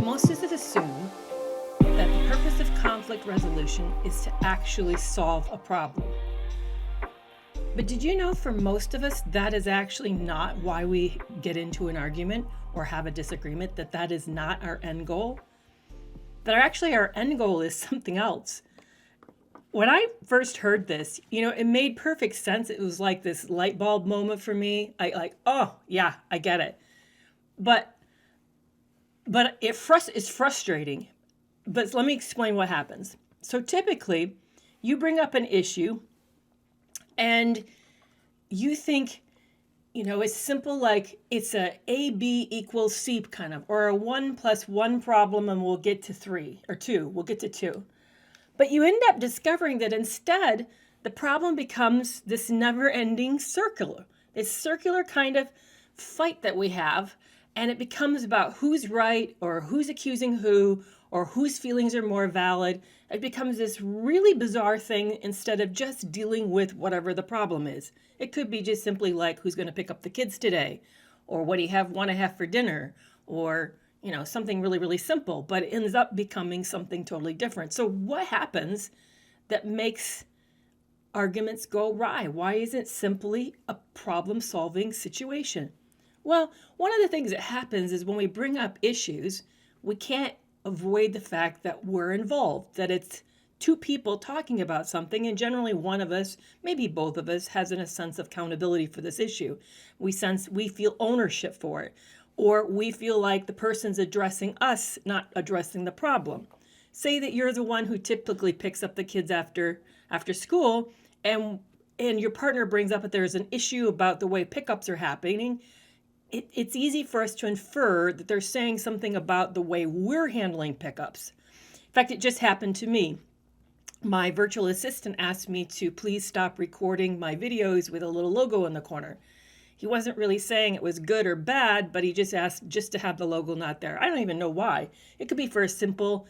Most of us assume that the purpose of conflict resolution is to actually solve a problem. But did you know for most of us, that is actually not why we get into an argument or have a disagreement, that is not our end goal? That actually our end goal is something else. When I first heard this, it made perfect sense. It was like this light bulb moment for me. Oh yeah, I get it. But it's frustrating. But let me explain what happens. So typically, you bring up an issue and you think, it's simple, like it's a AB equals C kind of, or a 1 + 1 problem and we'll get to 3, or 2, we'll get to 2. But you end up discovering that instead, the problem becomes this never-ending this circular kind of fight that we have, and it becomes about who's right or who's accusing who or whose feelings are more valid. It becomes this really bizarre thing instead of just dealing with whatever the problem is. It could be just simply like who's going to pick up the kids today, or what do you want to have for dinner, or something really, really simple, but it ends up becoming something totally different. So what happens that makes arguments go awry? Why isn't it simply a problem-solving situation? Well, one of the things that happens is when we bring up issues, we can't avoid the fact that we're involved, that it's two people talking about something, and generally one of us, maybe both of us, has a sense of accountability for this issue. We feel ownership for it, or we feel like the person's addressing us, not addressing the problem. Say that you're the one who typically picks up the kids after school, and your partner brings up that there's an issue about the way pickups are happening. It's easy for us to infer that they're saying something about the way we're handling pickups. In fact, it just happened to me. My virtual assistant asked me to please stop recording my videos with a little logo in the corner. He wasn't really saying it was good or bad, but he just asked just to have the logo not there. I don't even know why. It could be for a simple,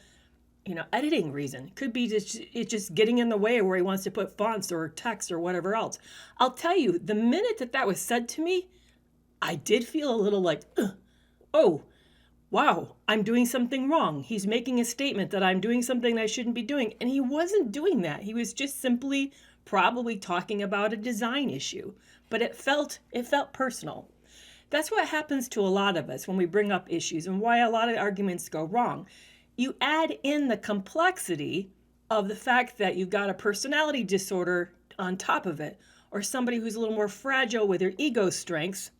editing reason. It could be just getting in the way where he wants to put fonts or text or whatever else. I'll tell you, the minute that was said to me, I did feel a little like, oh, wow, I'm doing something wrong. He's making a statement that I'm doing something I shouldn't be doing. And he wasn't doing that. He was just simply probably talking about a design issue. But it felt personal. That's what happens to a lot of us when we bring up issues, and why a lot of arguments go wrong. You add in the complexity of the fact that you've got a personality disorder on top of it, or somebody who's a little more fragile with their ego strengths.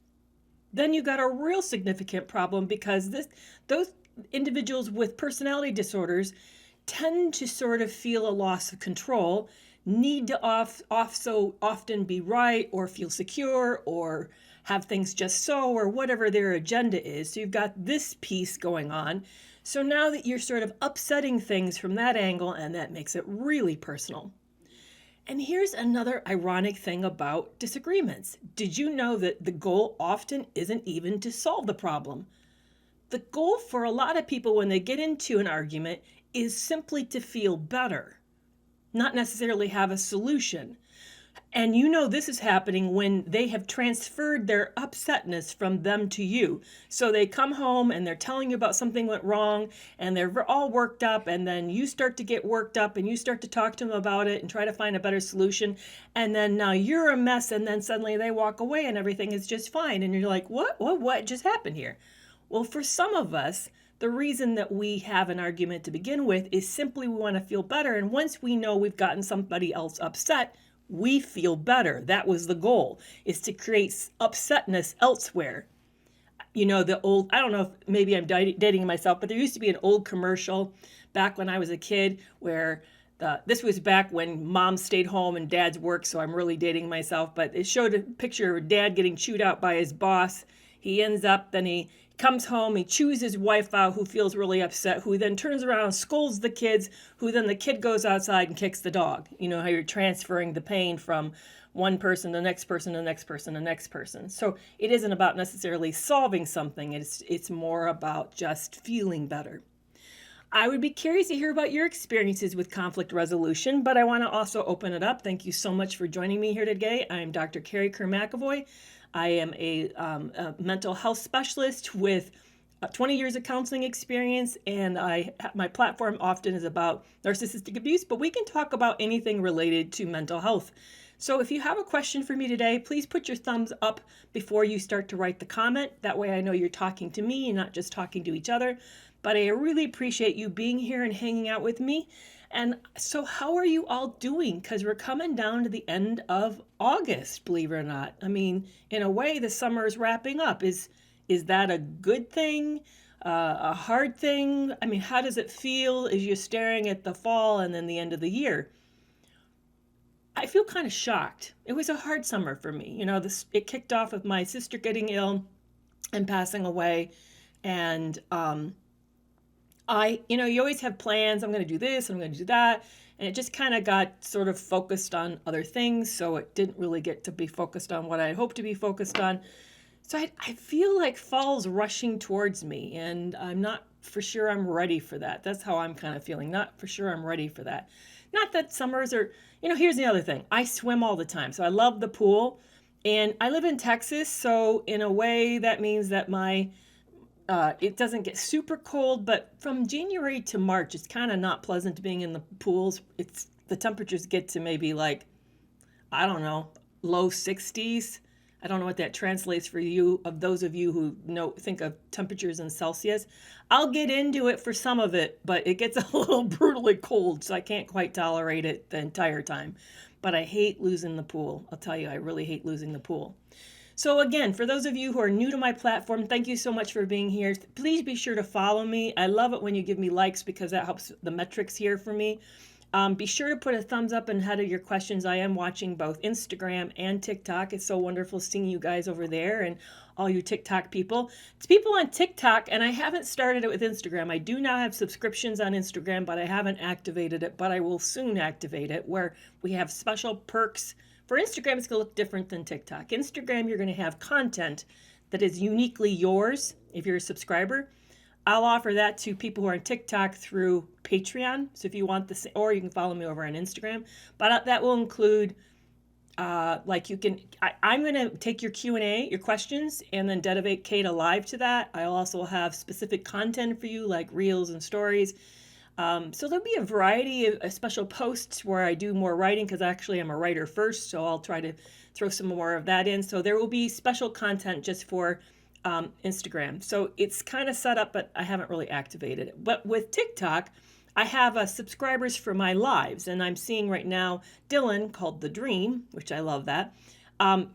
Then you got a real significant problem, because those individuals with personality disorders tend to sort of feel a loss of control, need to so often be right or feel secure or have things just so, or whatever their agenda is. So you've got this piece going on. So now that you're sort of upsetting things from that angle, and that makes it really personal. And here's another ironic thing about disagreements. Did you know that the goal often isn't even to solve the problem? The goal for a lot of people when they get into an argument is simply to feel better, not necessarily have a solution. And this is happening when they have transferred their upsetness from them to you. So they come home and they're telling you about something went wrong, and they're all worked up, and then you start to get worked up and you start to talk to them about it and try to find a better solution. And then now you're a mess, and then suddenly they walk away and everything is just fine. And you're like, what just happened here? Well, for some of us, the reason that we have an argument to begin with is simply we want to feel better. And once we know we've gotten somebody else upset, we feel better. That was the goal, is to create upsetness elsewhere. The old, I don't know if maybe I'm dating myself, but there used to be an old commercial back when I was a kid where this was back when mom stayed home and dad's worked, so I'm really dating myself, but it showed a picture of dad getting chewed out by his boss. He ends up, then he comes home, he chews his wife out, who feels really upset, who then turns around and scolds the kids, who then the kid goes outside and kicks the dog. You know how you're transferring the pain from one person, the next person, the next person, the next person. So it isn't about necessarily solving something. It's more about just feeling better. I would be curious to hear about your experiences with conflict resolution, but I want to also open it up. Thank you so much for joining me here today. I'm Dr. Kerry McAvoy. I am a mental health specialist with 20 years of counseling experience, and my platform often is about narcissistic abuse, but we can talk about anything related to mental health. So if you have a question for me today, please put your thumbs up before you start to write the comment. That way I know you're talking to me and not just talking to each other. But I really appreciate you being here and hanging out with me. And so how are you all doing? Because we're coming down to the end of August, believe it or not. I mean, in a way, the summer is wrapping up. Is that a good thing? A hard thing? I mean, how does it feel as you're staring at the fall and then the end of the year? I feel kind of shocked. It was a hard summer for me. It kicked off with my sister getting ill and passing away. And you always have plans. I'm going to do this, I'm going to do that. And it just kind of got sort of focused on other things. So it didn't really get to be focused on what I hoped to be focused on. So I feel like fall's rushing towards me, and I'm not for sure I'm ready for that. That's how I'm kind of feeling. Not for sure I'm ready for that. Not that summers are, here's the other thing. I swim all the time. So I love the pool, and I live in Texas. So in a way that means that it doesn't get super cold, but from January to March, it's kind of not pleasant being in the pools. The temperatures get to maybe like, I don't know, low 60s. I don't know what that translates for you, of those of you who think of temperatures in Celsius. I'll get into it for some of it, but it gets a little brutally cold, so I can't quite tolerate it the entire time. But I hate losing the pool. I'll tell you, I really hate losing the pool. So again, for those of you who are new to my platform, thank you so much for being here. Please be sure to follow me. I love it when you give me likes because that helps the metrics here for me. Be sure to put a thumbs up and head of your questions. I am watching both Instagram and TikTok. It's so wonderful seeing you guys over there and all you TikTok people. It's people on TikTok, and I haven't started it with Instagram. I do now have subscriptions on Instagram, but I haven't activated it, but I will soon activate it, where we have special perks. For Instagram, it's going to look different than TikTok. Instagram, you're going to have content that is uniquely yours if you're a subscriber. I'll offer that to people who are on TikTok through Patreon. So if you want this, or you can follow me over on Instagram. But that will include, I'm going to take your Q&A, your questions, and then dedicate a live to that. I'll also have specific content for you, like reels and stories. So there'll be a variety of special posts where I do more writing, because actually I'm a writer first. So I'll try to throw some more of that in. So there will be special content just for Instagram. So it's kind of set up, but I haven't really activated it. But with TikTok, I have subscribers for my lives, and I'm seeing right now Dylan, called The Dream, which I love that.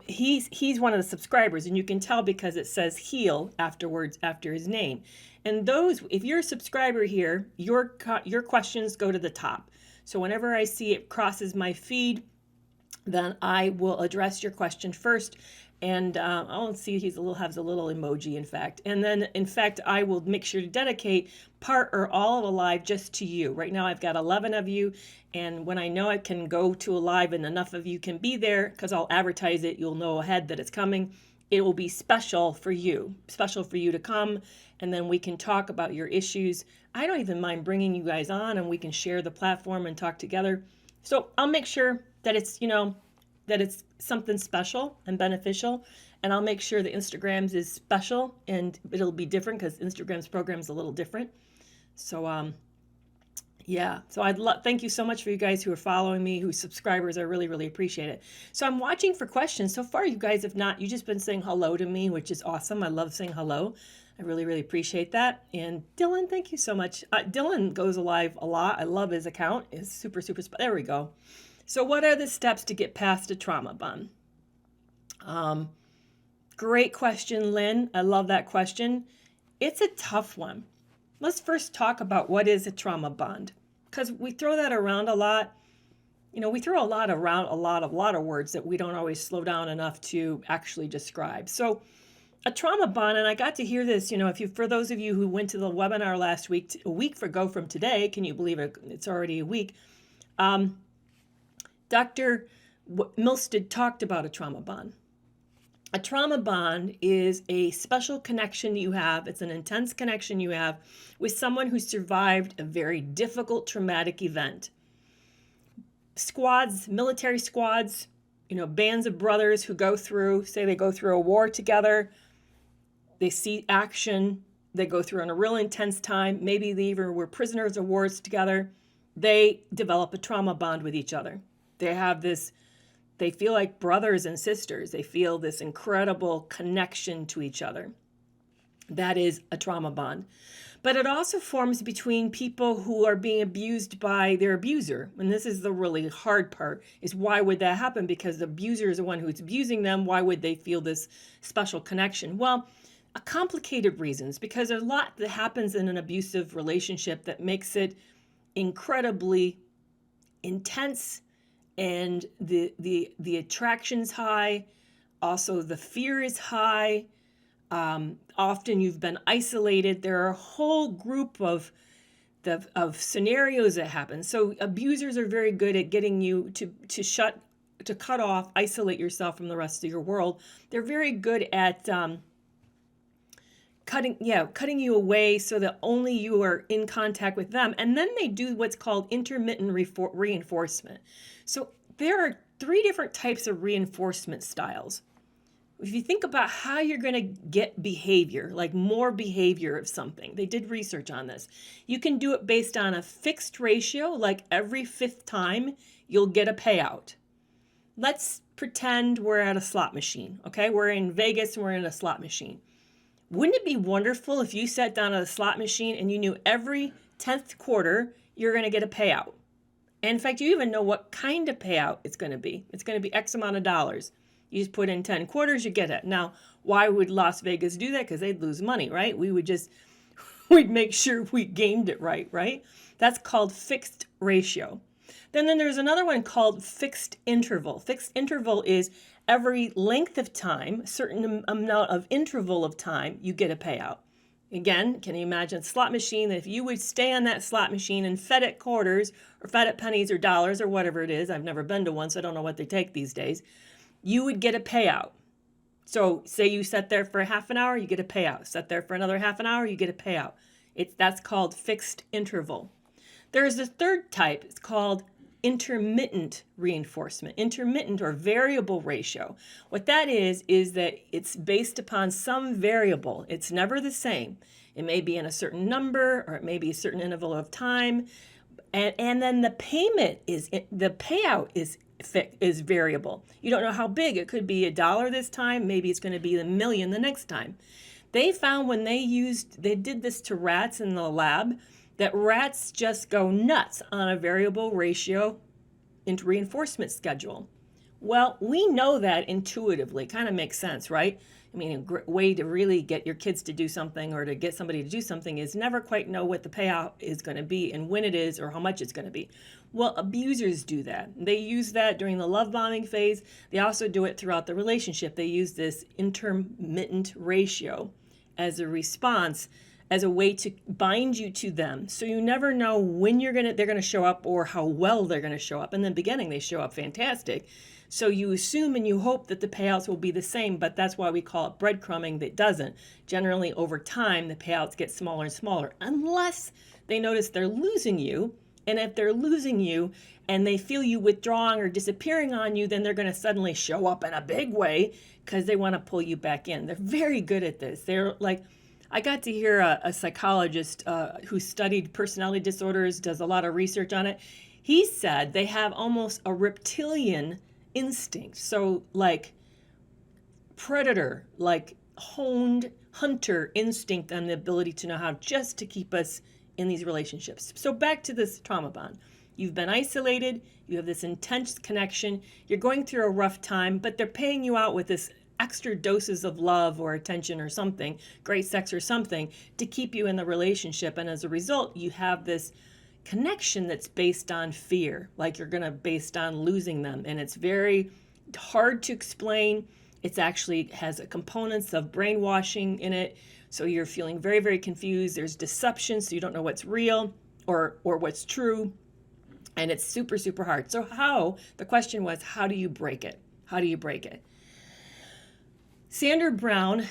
He's one of the subscribers, and you can tell because it says heal afterwards after his name. And those, if you're a subscriber here, your questions go to the top. So whenever I see it crosses my feed, then I will address your question first. And I'll see has a little emoji, in fact. And then, in fact, I will make sure to dedicate part or all of a live just to you. Right now, I've got 11 of you. And when I know I can go to a live and enough of you can be there, because I'll advertise it, you'll know ahead that it's coming. It will be special for you to come. And then we can talk about your issues. I don't even mind bringing you guys on, and we can share the platform and talk together. So I'll make sure that it's, that it's something special and beneficial. And I'll make sure the Instagram's is special, and it'll be different because Instagram's program's a little different. So, yeah. So thank you so much for you guys who are following me, who's subscribers. I really, really appreciate it. So I'm watching for questions. So far, you guys have not, you've just been saying hello to me, which is awesome. I love saying hello. I really, really appreciate that. And Dylan, thank you so much. Dylan goes live a lot. I love his account. It's super, super, there we go. So what are the steps to get past a trauma bond? Great question, Lynn. I love that question. It's a tough one. Let's first talk about what is a trauma bond, because we throw that around a lot. We throw around a lot of words that we don't always slow down enough to actually describe. So a trauma bond, and I got to hear this, for those of you who went to the webinar last week, a week ago from today, can you believe it? It's already a week. Dr. Milstead talked about a trauma bond. A trauma bond is a special connection you have. It's an intense connection you have with someone who survived a very difficult traumatic event. Squads, military squads, bands of brothers who go through a war together. They see action. they go through in a real intense time, maybe they even were prisoners of wars together, they develop a trauma bond with each other. They have this, they feel like brothers and sisters. They feel this incredible connection to each other. That is a trauma bond. But it also forms between people who are being abused by their abuser. And this is the really hard part, is why would that happen? Because the abuser is the one who's abusing them. Why would they feel this special connection? Well, complicated reasons, because there's a lot that happens in an abusive relationship that makes it incredibly intense, and the attraction's high. Also, the fear is high. Often you've been isolated. There are a whole group of scenarios that happen. So abusers are very good at getting you to cut off, isolate yourself from the rest of your world. They're very good at cutting you away so that only you are in contact with them. And then they do what's called intermittent reinforcement. So there are 3 different types of reinforcement styles. If you think about how you're going to get behavior, like more behavior of something, they did research on this. You can do it based on a fixed ratio, like every 5th time you'll get a payout. Let's pretend we're at a slot machine, okay? We're in Vegas and we're in a slot machine. Wouldn't it be wonderful if you sat down at a slot machine and you knew every 10th quarter you're going to get a payout? And in fact, you even know what kind of payout it's going to be. It's going to be X amount of dollars. You just put in 10 quarters, you get it. Now, why would Las Vegas do that? Because they'd lose money, right? We'd make sure we gamed it right? That's called fixed ratio. Then there's another one called fixed interval. Fixed interval is every length of time, certain amount of interval of time, you get a payout. Again, can you imagine a slot machine that if you would stay on that slot machine and fed it quarters or fed it pennies or dollars or whatever it is, I've never been to one, so I don't know what they take these days, you would get a payout. So say you sat there for a half an hour, you get a payout. Sat there for another half an hour, you get a payout. That's called fixed interval. There's a third type. It's called intermittent reinforcement, intermittent or variable ratio. What that is that it's based upon some variable. It's never the same. It may be in a certain number, or it may be a certain interval of time. And then the payout is variable. You don't know how big. It could be $1 this time. Maybe it's going to be $1 million the next time. They found when they did this to rats in the lab, that rats just go nuts on a variable ratio into reinforcement schedule. Well, we know that intuitively. Kind of makes sense, right? I mean, a great way to really get your kids to do something or to get somebody to do something is never quite know what the payout is going to be and when it is or how much it's going to be. Well, abusers do that. They use that during the love bombing phase. They also do it throughout the relationship. They use this intermittent ratio as a response, as a way to bind you to them. So you never know when they're going to show up or how well they're going to show up. In the beginning, they show up fantastic. So you assume and you hope that the payouts will be the same, but that's why we call it breadcrumbing. That doesn't. Generally, over time, the payouts get smaller and smaller, unless they notice they're losing you. And if they're losing you and they feel you withdrawing or disappearing on you, then they're going to suddenly show up in a big way because they want to pull you back in. They're very good at this. They're like, I got to hear a psychologist who studied personality disorders, does a lot of research on it. He said they have almost a reptilian instinct. So like predator, like honed hunter instinct, and the ability to know how just to keep us in these relationships. So back to this trauma bond. You've been isolated. You have this intense connection. You're going through a rough time, but they're paying you out with this extra doses of love or attention or something, great sex or something, to keep you in the relationship. And as a result, you have this connection that's based on fear, like you're going to based on losing them. And it's very hard to explain. It's actually has components of brainwashing in it. So you're feeling very, very confused. There's deception, so you don't know what's real or what's true. And it's super, super hard. So the question was, how do you break it? How do you break it? Sandra Brown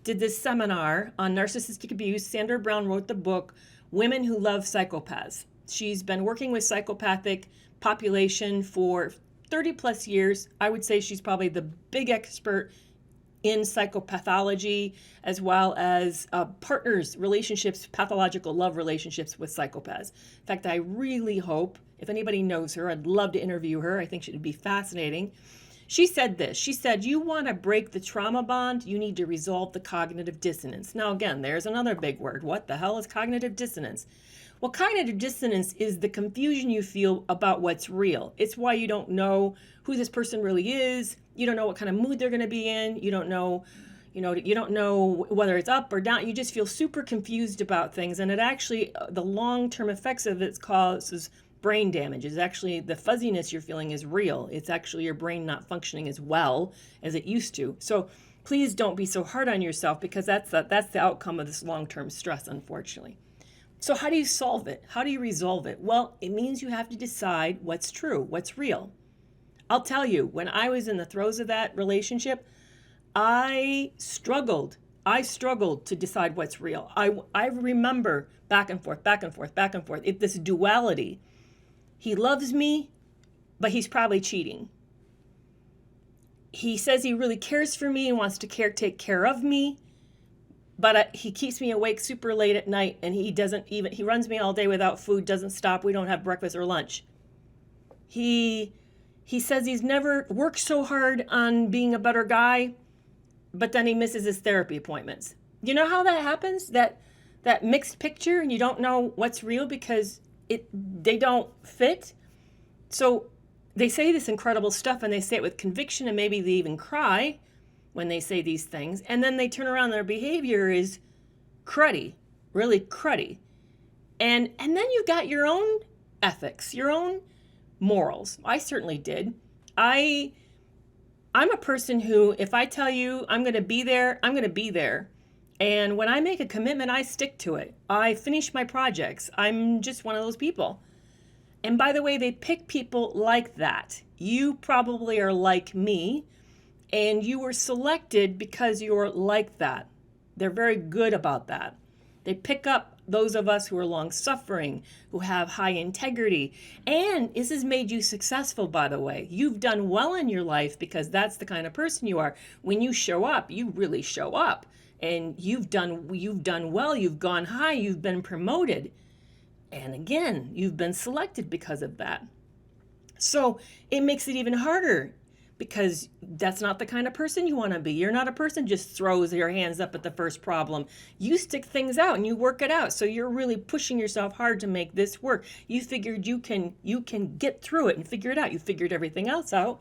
did this seminar on narcissistic abuse. Sandra Brown wrote the book, Women Who Love Psychopaths. She's been working with psychopathic population for 30 plus years. I would say she's probably the big expert in psychopathology, as well as partners, relationships, pathological love relationships with psychopaths. In fact, I really hope, if anybody knows her, I'd love to interview her. I think she'd be fascinating. She said this. She said, you want to break the trauma bond, you need to resolve the cognitive dissonance. Now, again, there's another big word. What the hell is cognitive dissonance? Well, cognitive dissonance is the confusion you feel about what's real. It's why you don't know who this person really is. You don't know what kind of mood they're going to be in. You don't know whether it's up or down. You just feel super confused about things. And it actually, the long-term effects of it causes brain damage. It's actually the fuzziness you're feeling is real. It's actually your brain not functioning as well as it used to. So please don't be so hard on yourself, because that's the outcome of this long-term stress, unfortunately. So how do you solve it? How do you resolve it? Well, it means you have to decide what's true, what's real. I'll tell you, when I was in the throes of that relationship, I struggled to decide what's real. I remember back and forth. This duality. He loves me, but he's probably cheating. He says he really cares for me and wants to take care of me, but he keeps me awake super late at night, and he runs me all day without food, doesn't stop. We don't have breakfast or lunch. He says he's never worked so hard on being a better guy, but then he misses his therapy appointments. You know how that happens? That mixed picture, and you don't know what's real because they don't fit. So they say this incredible stuff, and they say it with conviction, and maybe they even cry when they say these things, and then they turn around and their behavior is cruddy, really cruddy. And then you've got your own ethics, your own morals. I certainly did. I'm a person who, if I tell you I'm going to be there, I'm going to be there. And when I make a commitment, I stick to it. I finish my projects. I'm just one of those people. And by the way, they pick people like that. You probably are like me, and you were selected because you're like that. They're very good about that. They pick up those of us who are long-suffering, who have high integrity. And this has made you successful, by the way. You've done well in your life because that's the kind of person you are. When you show up, you really show up. And you've done well, you've gone high, you've been promoted. And again, you've been selected because of that. So it makes it even harder, because that's not the kind of person you want to be. You're not a person who just throws your hands up at the first problem. You stick things out and you work it out. So you're really pushing yourself hard to make this work. You figured you can get through it and figure it out. You figured everything else out.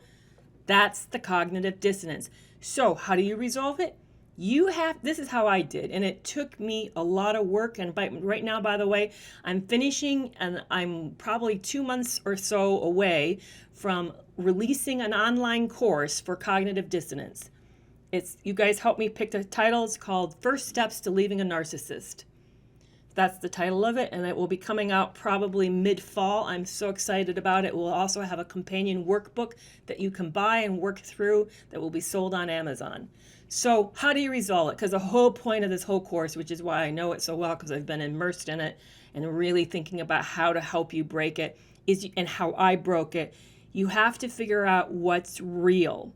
That's the cognitive dissonance. So how do you resolve it? This is how I did, and it took me a lot of work. And right now, by the way, I'm finishing, and I'm probably 2 months or so away from releasing an online course for cognitive dissonance. You guys helped me pick the title. It's called First Steps to Leaving a Narcissist. That's the title of it, and it will be coming out probably mid-fall. I'm so excited about it. We'll also have a companion workbook that you can buy and work through that will be sold on Amazon. So how do you resolve it? Because the whole point of this whole course, which is why I know it so well, because I've been immersed in it and really thinking about how to help you break it, and how I broke it, you have to figure out what's real.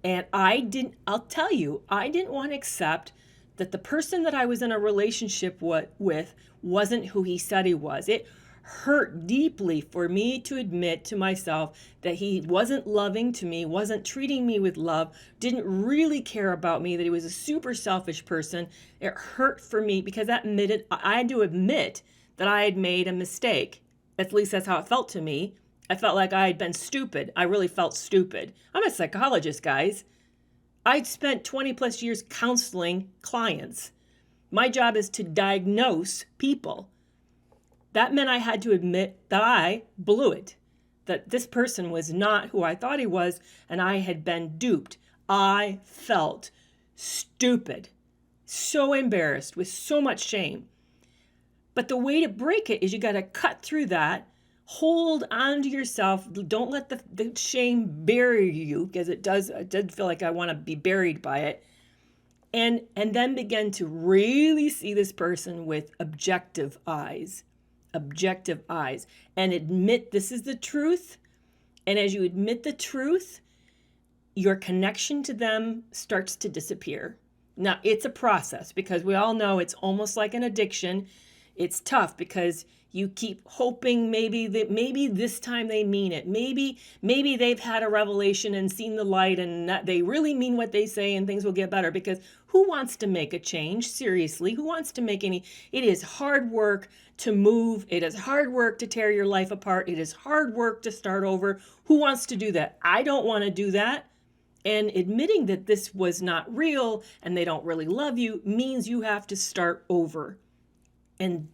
And I'll tell you, I didn't want to accept that the person that I was in a relationship with wasn't who he said he was. It hurt deeply for me to admit to myself that he wasn't loving to me, wasn't treating me with love, didn't really care about me, that he was a super selfish person. It hurt for me because I had to admit that I had made a mistake. At least that's how it felt to me. I felt like I had been stupid. I really felt stupid. I'm a psychologist, guys. I'd spent 20 plus years counseling clients. My job is to diagnose people. That meant I had to admit that I blew it, that this person was not who I thought he was, and I had been duped. I felt stupid, so embarrassed, with so much shame. But the way to break it is you got to cut through that, hold on to yourself. Don't let the shame bury you, because it did feel like I want to be buried by it. And then begin to really see this person with objective eyes, and admit this is the truth. And as you admit the truth, your connection to them starts to disappear. Now, it's a process because we all know it's almost like an addiction. It's tough because you keep hoping maybe this time they mean it. Maybe they've had a revelation and seen the light and that they really mean what they say and things will get better, because who wants to make a change? Seriously, who wants to make any? It is hard work to move. It is hard work to tear your life apart. It is hard work to start over. Who wants to do that? I don't want to do that. And admitting that this was not real and they don't really love you means you have to start over. And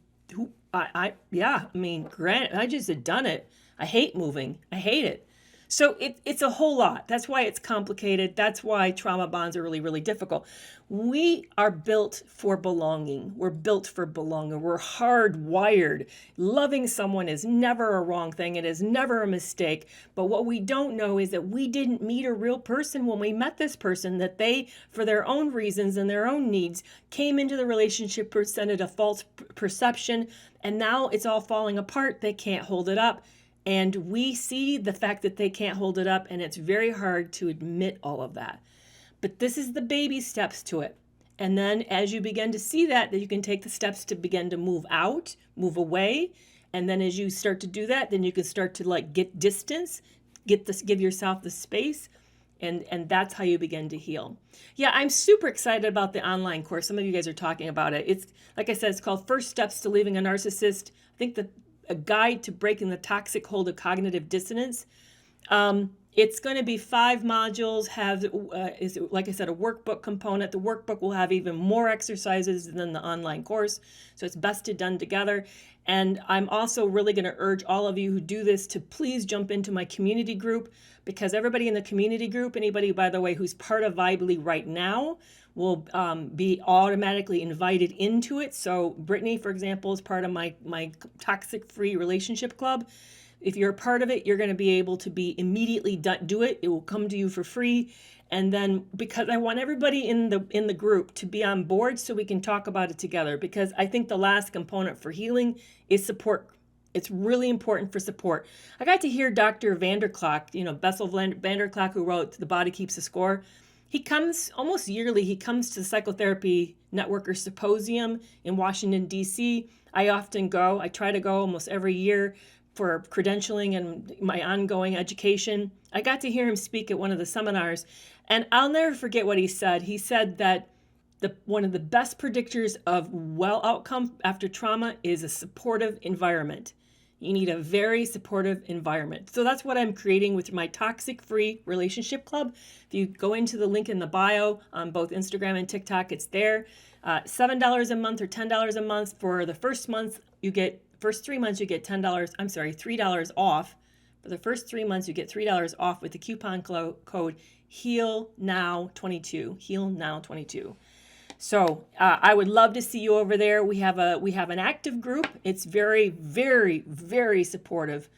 granted, I just had done it. I hate moving. I hate it. So it's a whole lot. That's why it's complicated. That's why trauma bonds are really, really difficult. We are built for belonging. We're built for belonging. We're hardwired. Loving someone is never a wrong thing. It is never a mistake. But what we don't know is that we didn't meet a real person when we met this person, that they, for their own reasons and their own needs, came into the relationship, presented a false perception, and now it's all falling apart. They can't hold it up. And we see the fact that they can't hold it up, and it's very hard to admit all of that. But this is the baby steps to it. And then as you begin to see that you can take the steps to begin to move out, move away. And then as you start to do that, then you can start to get distance, give yourself the space. And that's how you begin to heal. Yeah, I'm super excited about the online course. Some of you guys are talking about it. It's, like I said, it's called First Steps to Leaving a Narcissist. I think a guide to breaking the toxic hold of cognitive dissonance. It's going to be 5 modules, is like I said, a workbook component. The workbook will have even more exercises than the online course, so it's best done together. And I'm also really going to urge all of you who do this to please jump into my community group, because everybody in the community group, anybody, by the way, who's part of Vibely right now, will be automatically invited into it. So Brittany, for example, is part of my toxic-free relationship club. If you're a part of it, you're going to be able to be immediately do it. It will come to you for free. And then, because I want everybody in the group to be on board so we can talk about it together, because I think the last component for healing is support. It's really important for support. I got to hear Dr. Vanderklok, Bessel Vanderklok, who wrote The Body Keeps a Score. He comes almost yearly. He comes to the Psychotherapy Networker Symposium in Washington, D.C. I often go. I try to go almost every year for credentialing and my ongoing education. I got to hear him speak at one of the seminars, and I'll never forget what he said. He said that one of the best predictors of well outcome after trauma is a supportive environment. You need a very supportive environment. So that's what I'm creating with my toxic-free relationship club. If you go into the link in the bio on both Instagram and TikTok, it's there. $7 a month or $10 a month for the first month. First 3 months you get $3 off. For the first 3 months you get $3 off with the coupon code HEALNOW22. HEALNOW22. So I would love to see you over there. We have an active group. It's very, very, very supportive.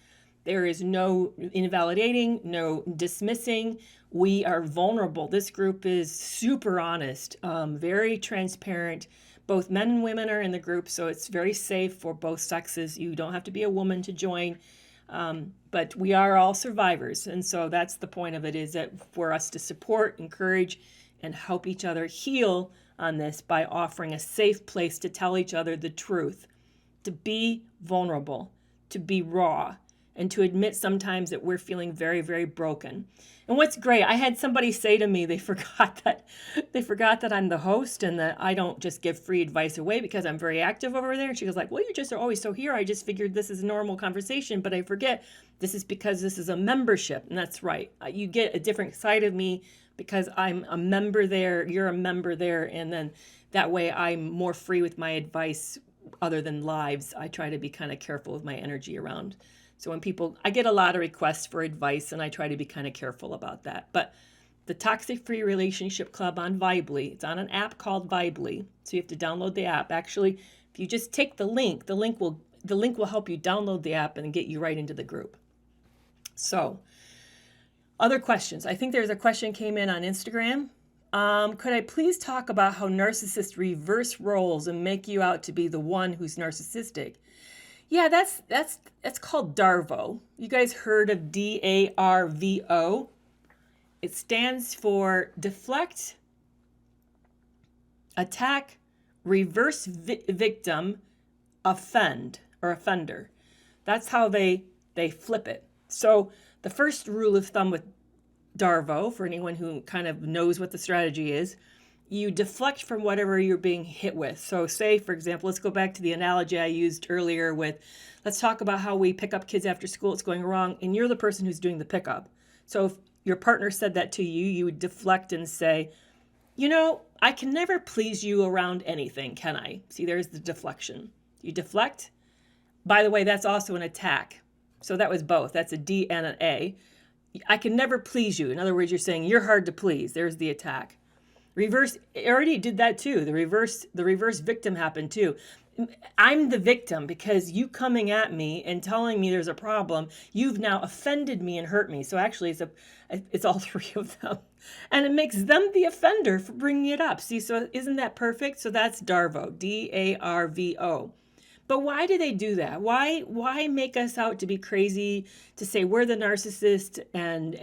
There is no invalidating, no dismissing. We are vulnerable. This group is super honest, very transparent. Both men and women are in the group, so it's very safe for both sexes. You don't have to be a woman to join, but we are all survivors. And so that's the point of it, is that for us to support, encourage, and help each other heal on this by offering a safe place to tell each other the truth, to be vulnerable, to be raw, and to admit sometimes that we're feeling very, very broken. And what's great, I had somebody say to me they forgot that I'm the host and that I don't just give free advice away because I'm very active over there. And she was like, well, you just are always so here. I just figured this is a normal conversation, but I forget this is because this is a membership. And that's right. You get a different side of me because I'm a member there, you're a member there, and then that way I'm more free with my advice other than lives. I try to be kind of careful with my energy around. So I get a lot of requests for advice, and I try to be kind of careful about that. But the Toxic Free Relationship Club on Vibely, it's on an app called Vibely, so you have to download the app. Actually, if you just take the link will help you download the app and get you right into the group. So, other questions. I think there's a question came in on Instagram. Could I please talk about how narcissists reverse roles and make you out to be the one who's narcissistic? Yeah, that's called DARVO. You guys heard of DARVO? It stands for deflect, attack, reverse victim, offend or offender. That's how they flip it. So the first rule of thumb with Darvo, for anyone who kind of knows what the strategy is, you deflect from whatever you're being hit with. So say, for example, let's go back to the analogy I used earlier with, let's talk about how we pick up kids after school, it's going wrong, and you're the person who's doing the pickup. So if your partner said that to you, you would deflect and say, I can never please you around anything, can I? See, there's the deflection. You deflect. By the way, that's also an attack. So that was both. That's a D and an A. I can never please you. In other words, you're saying you're hard to please. There's the attack. Reverse, I already did that too. The reverse victim happened too. I'm the victim because you coming at me and telling me there's a problem, you've now offended me and hurt me. So actually it's all three of them. And it makes them the offender for bringing it up. See, so isn't that perfect? So that's Darvo, D-A-R-V-O. But why do they do that? Why make us out to be crazy, to say we're the narcissist and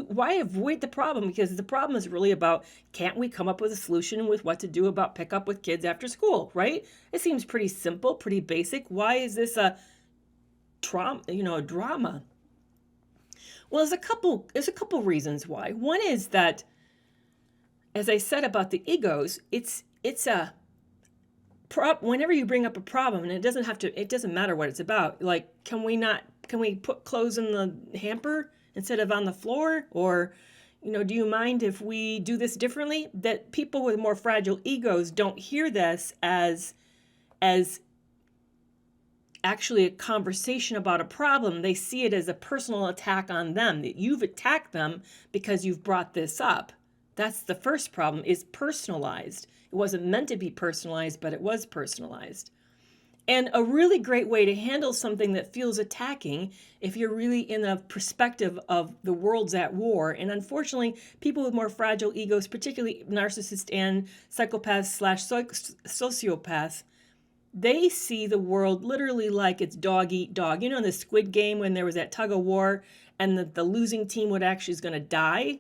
why avoid the problem? Because the problem is really about, can't we come up with a solution with what to do about pick up with kids after school, right? It seems pretty simple, pretty basic. Why is this a drama? Well, there's a couple reasons why. One is that, as I said about the egos, it's a whenever you bring up a problem, and it doesn't matter what it's about. Like, can we put clothes in the hamper instead of on the floor? Or, do you mind if we do this differently? That people with more fragile egos don't hear this as actually a conversation about a problem. They see it as a personal attack on them, that you've attacked them because you've brought this up. That's the first problem, is personalized. It wasn't meant to be personalized, but it was personalized. And a really great way to handle something that feels attacking, if you're really in a perspective of the world's at war, and unfortunately, people with more fragile egos, particularly narcissists and psychopaths/sociopaths, they see the world literally like it's dog eat dog. In the Squid Game when there was that tug of war and the losing team is going to die?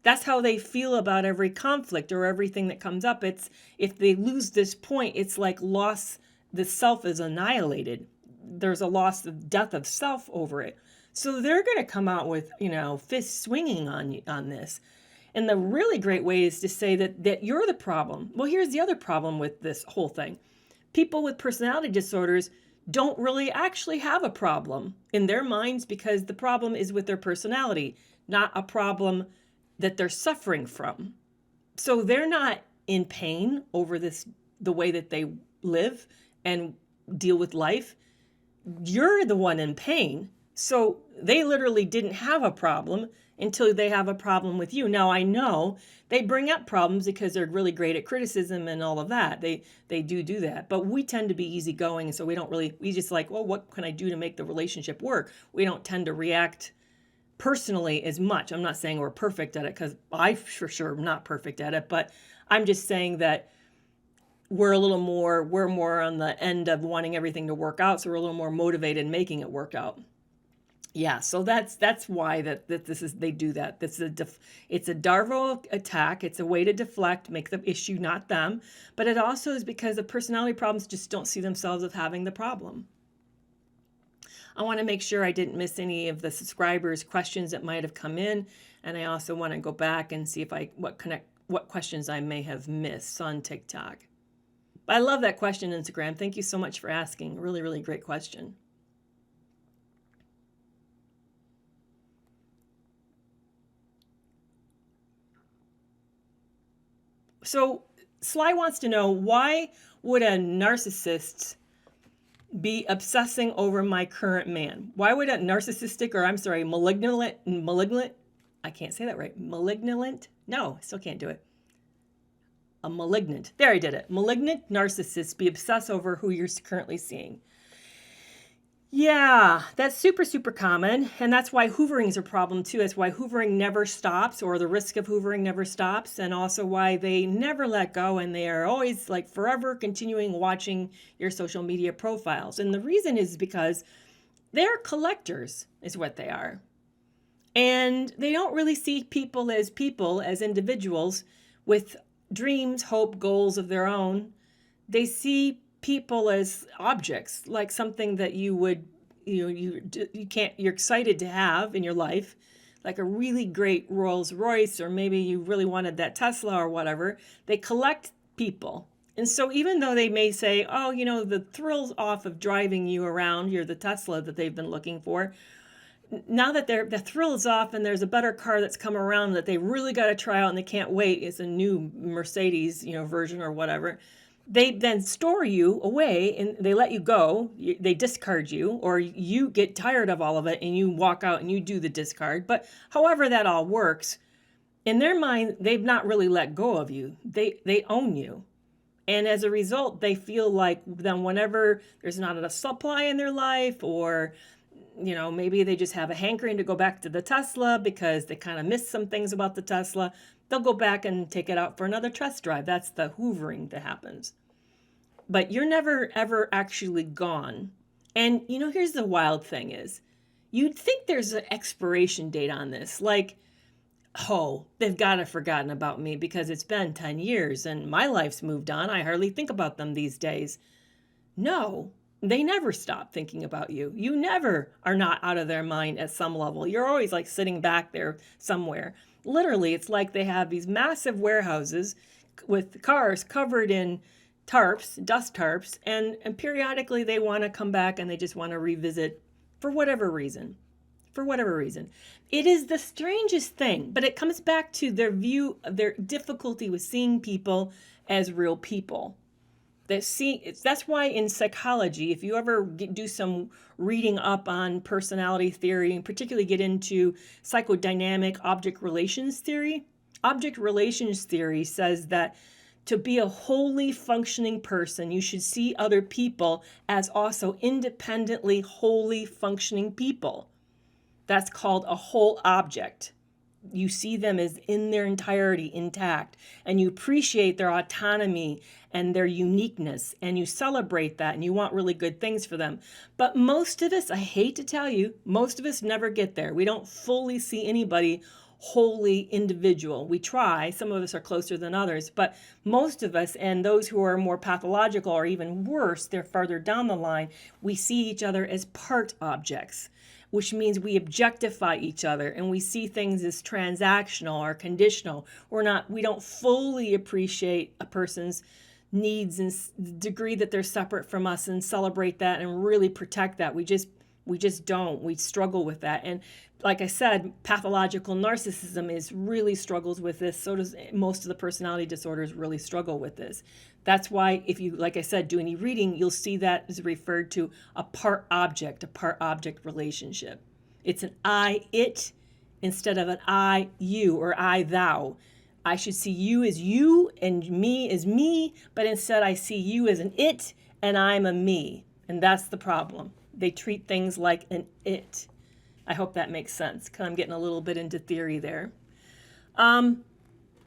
That's how they feel about every conflict or everything that comes up. It's, if they lose this point, it's like the self is annihilated. There's a loss of death of self over it. So they're going to come out with, fists swinging on this. And the really great way is to say that you're the problem. Well, here's the other problem with this whole thing. People with personality disorders don't really actually have a problem in their minds, because the problem is with their personality, not a problem that they're suffering from. So they're not in pain over the way that they live and deal with life. You're the one in pain. So they literally didn't have a problem until they have a problem with you. Now, I know they bring up problems because they're really great at criticism and all of that. They do that. But we tend to be easygoing, so we just like, well, what can I do to make the relationship work? We don't tend to react personally as much. I'm not saying we're perfect at it, because I for sure am not perfect at it, but I'm just saying that we're more on the end of wanting everything to work out, so we're a little more motivated in making it work out. Yeah, so that's why they do that. It's a Darvo attack. It's a way to deflect, make the issue not them, but it also is because the personality problems just don't see themselves as having the problem. I want to make sure I didn't miss any of the subscribers' questions that might have come in, and I also want to go back and see what questions I may have missed on TikTok. But I love that question, Instagram. Thank you so much for asking. Really, really great question. So Sly wants to know, why would a narcissist be obsessing over my current man? Why would a malignant, I can't say that right. Malignant? No, I still can't do it. A malignant. There, I did it. Malignant narcissist be obsessed over who you're currently seeing. Yeah, that's super, super common. And that's why hoovering is a problem too. That's why hoovering never stops, or the risk of hoovering never stops. And also why they never let go, and they are always like forever continuing watching your social media profiles. And the reason is because they're collectors, is what they are. And they don't really see people, as individuals with dreams, hope, goals of their own. They see people as objects, like something that you would, you're excited to have in your life, like a really great Rolls Royce, or maybe you really wanted that Tesla or whatever. They collect people. And so even though they may say, oh, the thrill's off of driving you around, you're the Tesla that they've been looking for. Now that the thrill is off and there's a better car that's come around that they really got to try out and they can't wait, it's a new Mercedes, version or whatever. They then store you away and they let you go. They discard you, or you get tired of all of it and you walk out and you do the discard. But however that all works, in their mind, they've not really let go of you. They own you. And as a result, they feel like then whenever there's not enough supply in their life, or, maybe they just have a hankering to go back to the Tesla because they kind of missed some things about the Tesla, they'll go back and take it out for another test drive. That's the hoovering that happens. But you're never, ever actually gone. And, here's the wild thing is, you'd think there's an expiration date on this. Like, oh, they've got to have forgotten about me because it's been 10 years and my life's moved on. I hardly think about them these days. No, they never stop thinking about you. You never are not out of their mind at some level. You're always like sitting back there somewhere. Literally, it's like they have these massive warehouses with cars covered in tarps, dust tarps, and periodically they want to come back and they just want to revisit for whatever reason. It is the strangest thing, but it comes back to their view of their difficulty with seeing people as real people. That's why in psychology, if you ever do some reading up on personality theory, and particularly get into psychodynamic object relations theory says that to be a wholly functioning person, you should see other people as also independently wholly functioning people. That's called a whole object. You see them as in their entirety intact, and you appreciate their autonomy and their uniqueness, and you celebrate that, and you want really good things for them. But most of us, I hate to tell you, most of us never get there. We don't fully see anybody wholly individual. We try. Some of us are closer than others, but most of us, and those who are more pathological or even worse, they're farther down the line, we see each other as part objects, which means we objectify each other and we see things as transactional or conditional. We don't fully appreciate a person's needs and the degree that they're separate from us and celebrate that and really protect that. We just don't. We struggle with that. And like I said, pathological narcissism really struggles with this. So does most of the personality disorders really struggle with this. That's why if you, like I said, do any reading, you'll see that is referred to a part-object relationship. It's an I-it instead of an I-you or I-thou. I should see you as you and me as me, but instead I see you as an it and I'm a me. And that's the problem. They treat things like an it. I hope that makes sense because I'm getting a little bit into theory there.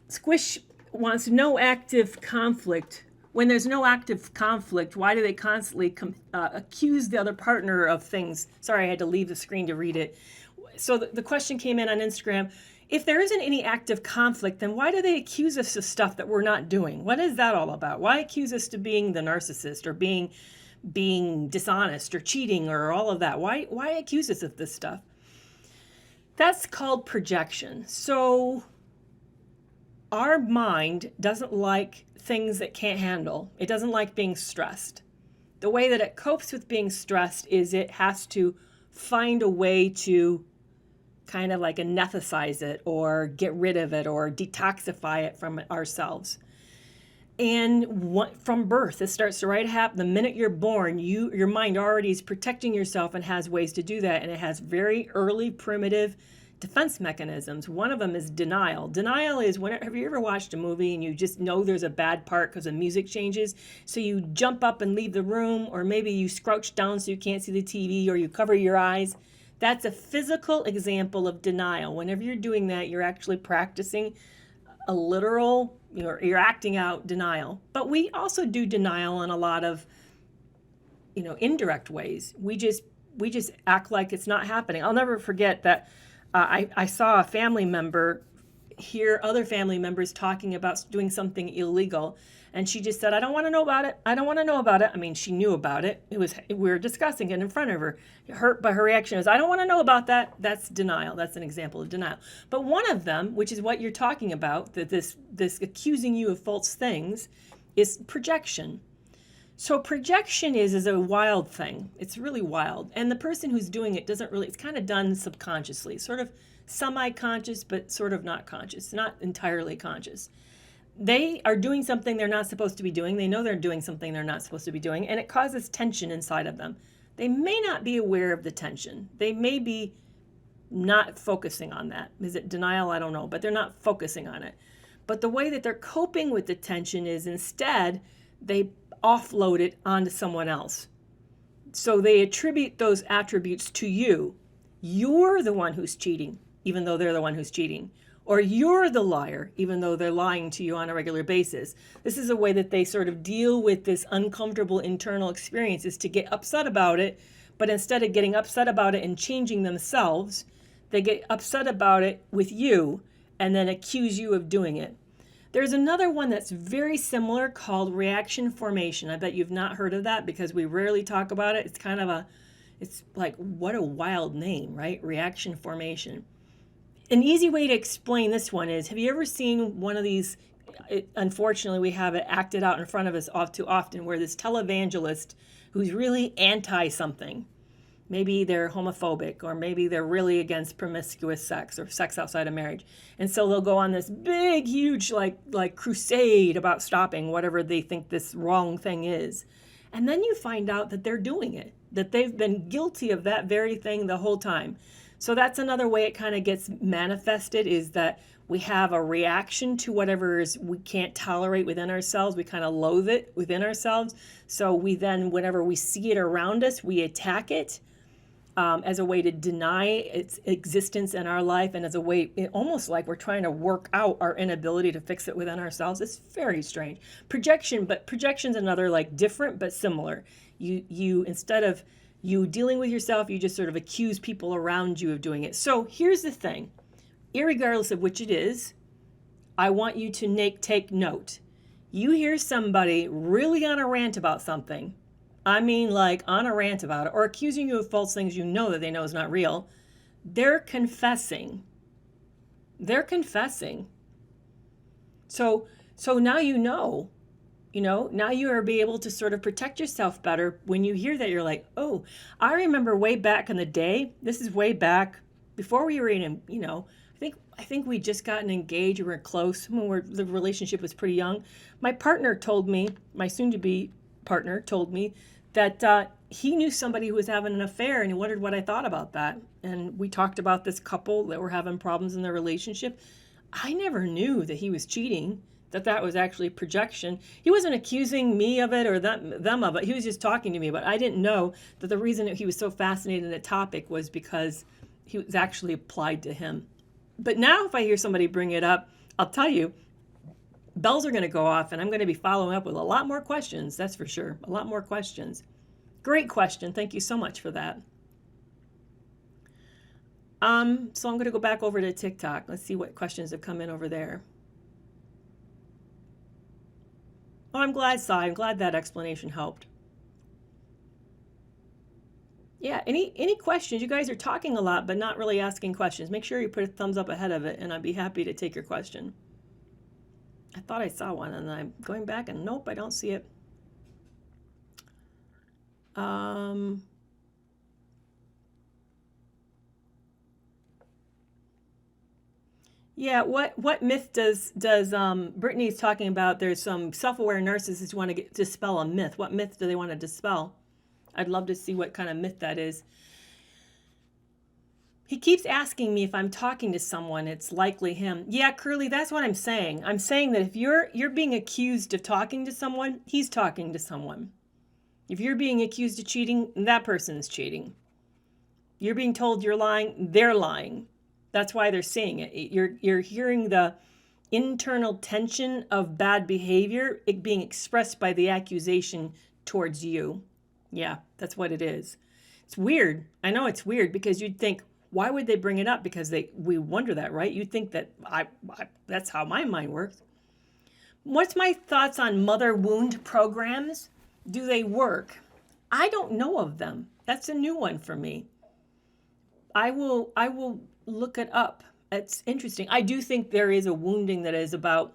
Squish wants no active conflict. When there's no active conflict, why do they constantly accuse the other partner of things? Sorry, I had to leave the screen to read it. So the question came in on Instagram. If there isn't any active conflict, then why do they accuse us of stuff that we're not doing? What is that all about? Why accuse us of being the narcissist or being dishonest or cheating or all of that? Why accuse us of this stuff? That's called projection. So our mind doesn't like things it can't handle. It doesn't like being stressed. The way that it copes with being stressed is it has to find a way to kind of like anesthetize it or get rid of it or detoxify it from ourselves. And from birth, it starts to happen. The minute you're born, your mind already is protecting yourself and has ways to do that. And it has very early primitive defense mechanisms. One of them is denial. Denial is have you ever watched a movie and you just know there's a bad part because the music changes? So you jump up and leave the room, or maybe you crouch down so you can't see the TV, or you cover your eyes. That's a physical example of denial. Whenever you're doing that, you're actually practicing a literal, you're acting out denial. But we also do denial in a lot of, indirect ways. We just act like it's not happening. I'll never forget that I saw a family member hear other family members talking about doing something illegal. And she just said, I don't want to know about it. I don't want to know about it. I mean, she knew about it. We were discussing it in front of her. But her reaction was, I don't want to know about that. That's denial. That's an example of denial. But one of them, which is what you're talking about, that this accusing you of false things, is projection. So projection is a wild thing. It's really wild. And the person who's doing it doesn't really, it's kind of done subconsciously, sort of semi-conscious, but sort of not conscious, not entirely conscious. They are doing something they're not supposed to be doing. They know they're doing something they're not supposed to be doing, and it causes tension inside of them. They may not be aware of the tension. They may be not focusing on that. Is it denial? I don't know, but they're not focusing on it. But the way that they're coping with the tension is instead they offload it onto someone else. So they attribute those attributes to you. You're the one who's cheating, even though they're the one who's cheating. Or you're the liar, even though they're lying to you on a regular basis. This is a way that they sort of deal with this uncomfortable internal experience, is to get upset about it, but instead of getting upset about it and changing themselves, they get upset about it with you and then accuse you of doing it. There's another one that's very similar called reaction formation. I bet you've not heard of that because we rarely talk about it. It's kind of it's like, what a wild name, right? Reaction formation. An easy way to explain this one is, have you ever seen one of these, unfortunately we have it acted out in front of us all too often, where this televangelist who's really anti-something, maybe they're homophobic, or maybe they're really against promiscuous sex or sex outside of marriage. And so they'll go on this big, huge, like crusade about stopping whatever they think this wrong thing is. And then you find out that they're doing it, that they've been guilty of that very thing the whole time. So that's another way it kind of gets manifested, is that we have a reaction to whatever we can't tolerate within ourselves. We kind of loathe it within ourselves. So we then, whenever we see it around us, we attack it as a way to deny its existence in our life, and as a way, almost like we're trying to work out our inability to fix it within ourselves. It's very strange. Projection's another, like, different but similar. You instead of you dealing with yourself, you just sort of accuse people around you of doing it. So here's the thing. Irregardless of which it is, I want you to take note. You hear somebody really on a rant about something, I mean like on a rant about it, or accusing you of false things you know that they know is not real, they're confessing. They're confessing. So now you know. Now you are be able to sort of protect yourself better. When you hear that, you're like, oh, I remember way back in the day, this is way back before we were in, I think we just gotten engaged, we were close, the relationship was pretty young. My partner told me, my soon-to-be partner told me that he knew somebody who was having an affair, and he wondered what I thought about that. And we talked about this couple that were having problems in their relationship. I never knew that he was cheating, that was actually projection. He wasn't accusing me of it or them of it. He was just talking to me, but I didn't know that the reason that he was so fascinated in the topic was because he was actually applied to him. But now if I hear somebody bring it up, I'll tell you, bells are going to go off, and I'm going to be following up with a lot more questions, that's for sure. A lot more questions. Great question. Thank you so much for that. So I'm going to go back over to TikTok. Let's see what questions have come in over there. Oh, I'm glad, Sai. I'm glad that explanation helped. Yeah, any questions? You guys are talking a lot, but not really asking questions. Make sure you put a thumbs up ahead of it, and I'd be happy to take your question. I thought I saw one, and I'm going back, and nope, I don't see it. Yeah, what myth does Brittany's talking about? There's some self-aware narcissists who want to dispel a myth. What myth do they want to dispel? I'd love to see what kind of myth that is. He keeps asking me if I'm talking to someone, it's likely him. Yeah, Curly, that's what I'm saying. I'm saying that if you're being accused of talking to someone, he's talking to someone. If you're being accused of cheating, that person's cheating. You're being told you're lying, they're lying. That's why they're saying it. You're hearing the internal tension of bad behavior, it being expressed by the accusation towards you. Yeah, that's what it is. It's weird. I know it's weird because you'd think, Why would they bring it up? Because we wonder that, right? You think that that's how my mind works. What's my thoughts on mother wound programs? Do they work? I don't know of them. That's a new one for me. I will look it up. It's interesting. I do think there is a wounding that is about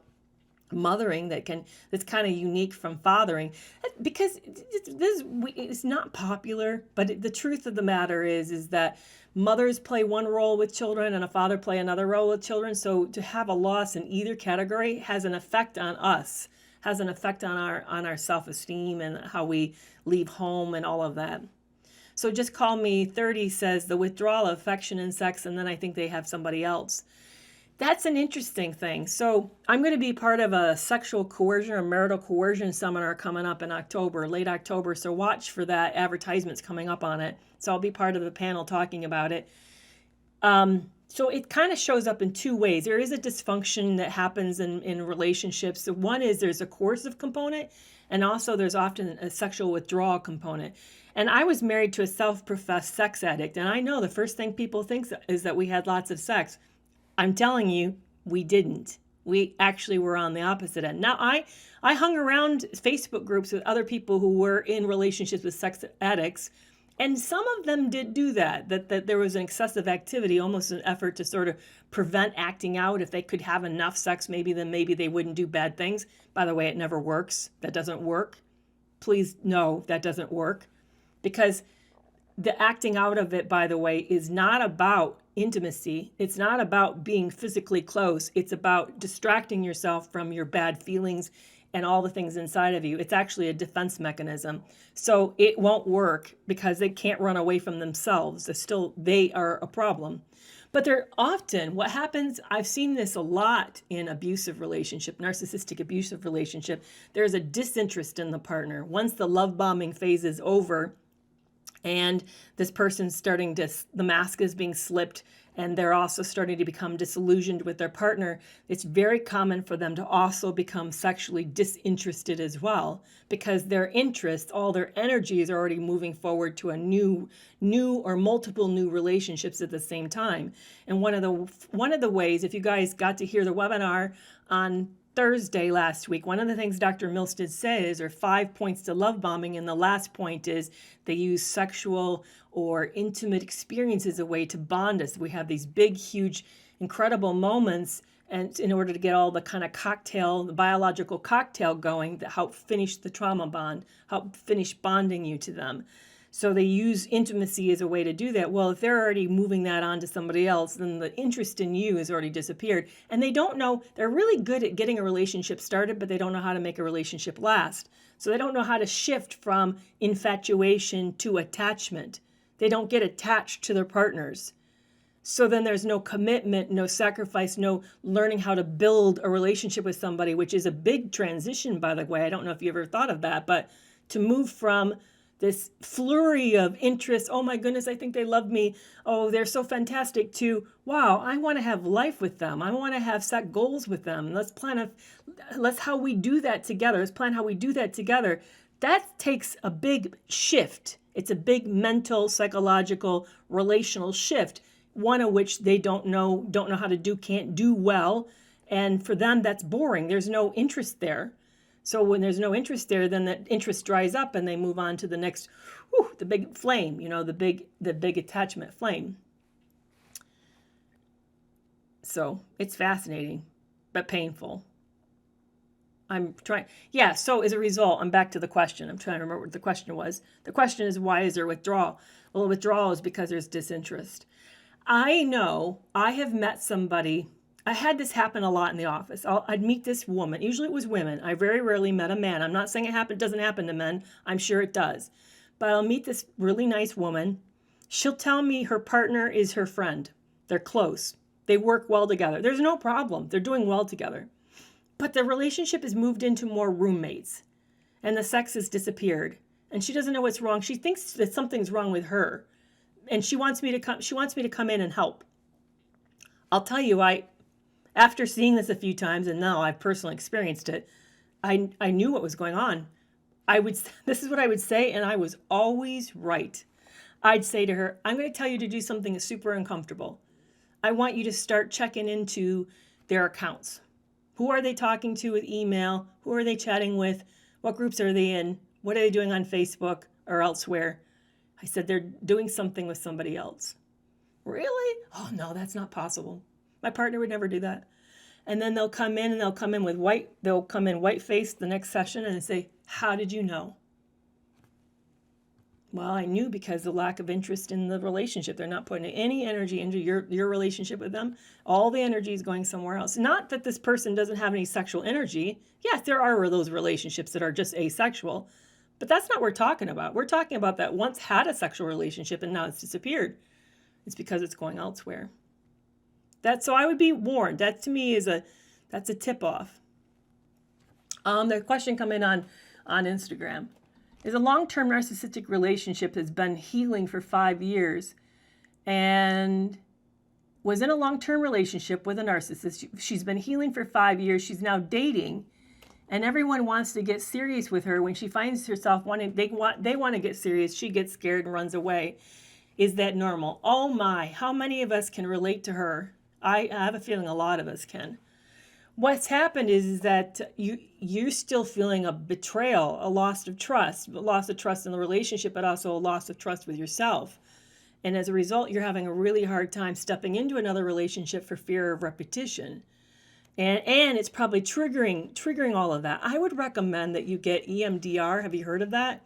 mothering that's kind of unique from fathering, because it's not popular, but the truth of the matter is that mothers play one role with children and a father play another role with children. So to have a loss in either category has an effect on us, has an effect on our self-esteem and how we leave home and all of that. So Just Call Me 30 says the withdrawal of affection and sex, and then I think they have somebody else. That's an interesting thing. So I'm going to be part of a sexual coercion or marital coercion seminar coming up in October, late October. So watch for that. Advertisements coming up on it. So I'll be part of the panel talking about it. So it kind of shows up in two ways. There is a dysfunction that happens in relationships. So one is there's a coercive component, and also there's often a sexual withdrawal component. And I was married to a self-professed sex addict, and I know the first thing people think is that we had lots of sex. I'm telling you, we didn't. We actually were on the opposite end. Now, I hung around Facebook groups with other people who were in relationships with sex addicts, and some of them did do that there was an excessive activity, almost an effort to sort of prevent acting out. If they could have enough sex, maybe they wouldn't do bad things. By the way, it never works. That doesn't work. Please, no, that doesn't work. Because the acting out of it, by the way, is not about intimacy. It's not about being physically close. It's about distracting yourself from your bad feelings and all the things inside of you. It's actually a defense mechanism. So it won't work because they can't run away from themselves. They are a problem. But they're often, what happens, I've seen this a lot in abusive relationship, narcissistic abusive relationship, there's a disinterest in the partner. Once the love bombing phase is over, and this person's the mask is being slipped, and they're also starting to become disillusioned with their partner, it's very common for them to also become sexually disinterested as well, because their interest, all their energy is already moving forward to a new or multiple new relationships at the same time. And one of the ways, if you guys got to hear the webinar on Thursday last week, one of the things Dr. Milstead says are 5 points to love bombing, and the last point is they use sexual or intimate experience as a way to bond us. We have these big, huge, incredible moments, and in order to get all the kind of the biological cocktail going that help finish the trauma bond, help finish bonding you to them. So they use intimacy as a way to do that. Well, if they're already moving that on to somebody else, then the interest in you has already disappeared. And they don't know, they're really good at getting a relationship started, but they don't know how to make a relationship last. So they don't know how to shift from infatuation to attachment. They don't get attached to their partners. So then there's no commitment, no sacrifice, no learning how to build a relationship with somebody, which is a big transition, by the way. I don't know if you ever thought of that, but to move from this flurry of interest, oh my goodness, I think they love me, oh, they're so fantastic, to, wow, I want to have life with them. I want to have set goals with them. Let's how we do that together. Let's plan how we do that together. That takes a big shift. It's a big mental, psychological, relational shift, one of which they don't know how to do, can't do well. And for them, that's boring. There's no interest there. So when there's no interest there, then that interest dries up and they move on to the next, the big flame, the big attachment flame. So it's fascinating, but painful. So as a result, I'm back to the question. I'm trying to remember what the question was. The question is, why is there withdrawal? Well, withdrawal is because there's disinterest. I know I have met somebody. I had this happen a lot in the office. I'd meet this woman. Usually it was women. I very rarely met a man. I'm not saying it doesn't happen to men. I'm sure it does. But I'll meet this really nice woman. She'll tell me her partner is her friend. They're close. They work well together. There's no problem. They're doing well together. But the relationship has moved into more roommates. And the sex has disappeared. And she doesn't know what's wrong. She thinks that something's wrong with her. And she wants me to come in and help. I'll tell you, after seeing this a few times, and now I've personally experienced it, I knew what was going on. This is what I would say, and I was always right. I'd say to her, I'm going to tell you to do something super uncomfortable. I want you to start checking into their accounts. Who are they talking to with email? Who are they chatting with? What groups are they in? What are they doing on Facebook or elsewhere? I said, they're doing something with somebody else. Really? Oh, no, that's not possible. My partner would never do that. And then they'll come in white-faced the next session and say, how did you know? Well, I knew because the lack of interest in the relationship. They're not putting any energy into your relationship with them. All the energy is going somewhere else. Not that this person doesn't have any sexual energy. Yes, there are those relationships that are just asexual. But that's not what we're talking about. We're talking about that once had a sexual relationship and now it's disappeared. It's because it's going elsewhere. So I would be warned. That to me that's a tip-off. The question come in on Instagram. Is a long-term narcissistic relationship has been healing for 5 years and was in a long-term relationship with a narcissist. She's been healing for 5 years. She's now dating, and everyone wants to get serious with her. When she finds herself they want to get serious, she gets scared and runs away. Is that normal? Oh my, how many of us can relate to her? I have a feeling a lot of us can. What's happened is that you're still feeling a betrayal, a loss of trust in the relationship, but also a loss of trust with yourself. And as a result, you're having a really hard time stepping into another relationship for fear of repetition. And it's probably triggering all of that. I would recommend that you get EMDR. Have you heard of that?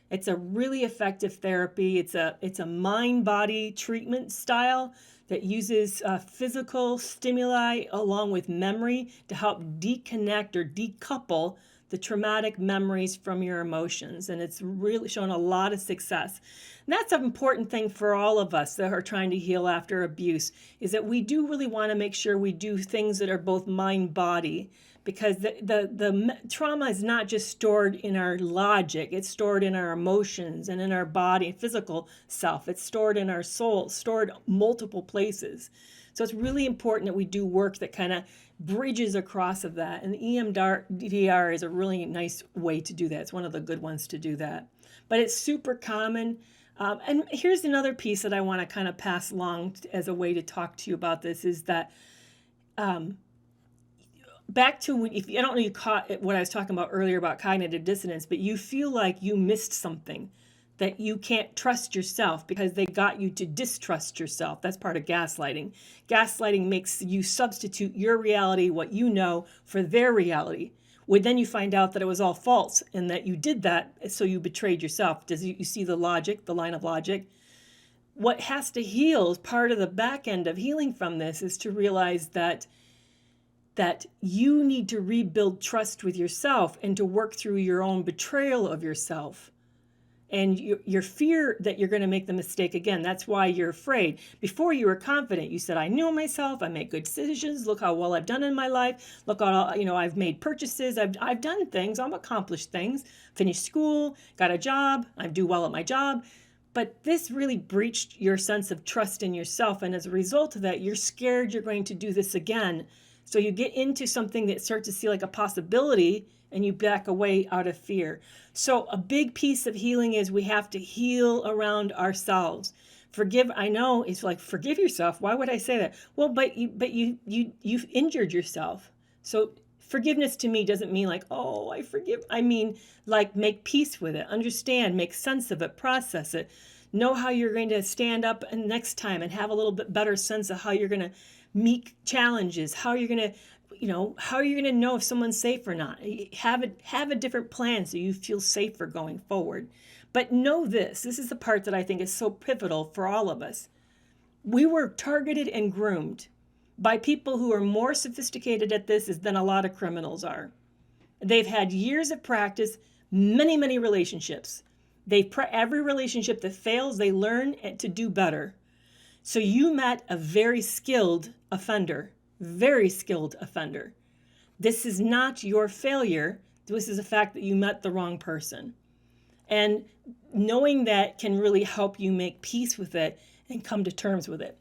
It's a really effective therapy. It's a mind-body treatment style that uses physical stimuli along with memory to help disconnect or decouple the traumatic memories from your emotions. And it's really shown a lot of success. And that's an important thing for all of us that are trying to heal after abuse, is that we do really want to make sure we do things that are both mind-body, because the trauma is not just stored in our logic. It's stored in our emotions and in our body, physical self. It's stored in our soul, stored multiple places. So it's really important that we do work that kind of bridges across of that. And the EMDR is a really nice way to do that. It's one of the good ones to do that. But it's super common. And here's another piece that I want to kind of pass along as a way to talk to you about this, is that back to when, if I don't know you caught what I was talking about earlier about cognitive dissonance, but you feel like you missed something, that you can't trust yourself because they got you to distrust yourself. That's part of gaslighting. Gaslighting makes you substitute your reality, what you know, for their reality. Well, then you find out that it was all false and that you did that, so you betrayed yourself. You see the logic, the line of logic? What has to heal, part of the back end of healing from this, is to realize that you need to rebuild trust with yourself and to work through your own betrayal of yourself. And your fear that you're going to make the mistake again. That's why you're afraid. Before you were confident. You said, I know myself. I make good decisions. Look how well I've done in my life. Look how, I've made purchases. I've done things. I've accomplished things. Finished school. Got a job. I do well at my job. But this really breached your sense of trust in yourself. And as a result of that, you're scared you're going to do this again. So you get into something that starts to see like a possibility, and you back away out of fear. So a big piece of healing is we have to heal around ourselves. I know it's like, forgive yourself. Why would I say that? Well, but you've injured yourself. So forgiveness to me doesn't mean like, oh, I forgive. I mean, like, make peace with it, understand, make sense of it, process it, know how you're going to stand up next time and have a little bit better sense of how you're going to meet challenges, how you're going to know if someone's safe or not. Have a different plan so you feel safer going forward. But know this is the part that I think is so pivotal for all of us. We were targeted and groomed by people who are more sophisticated at this than a lot of criminals are. They've had years of practice, many, many relationships. Every relationship that fails, they learn to do better. So you met a very skilled offender. This is not your failure. This is the fact that you met the wrong person. And knowing that can really help you make peace with it and come to terms with it.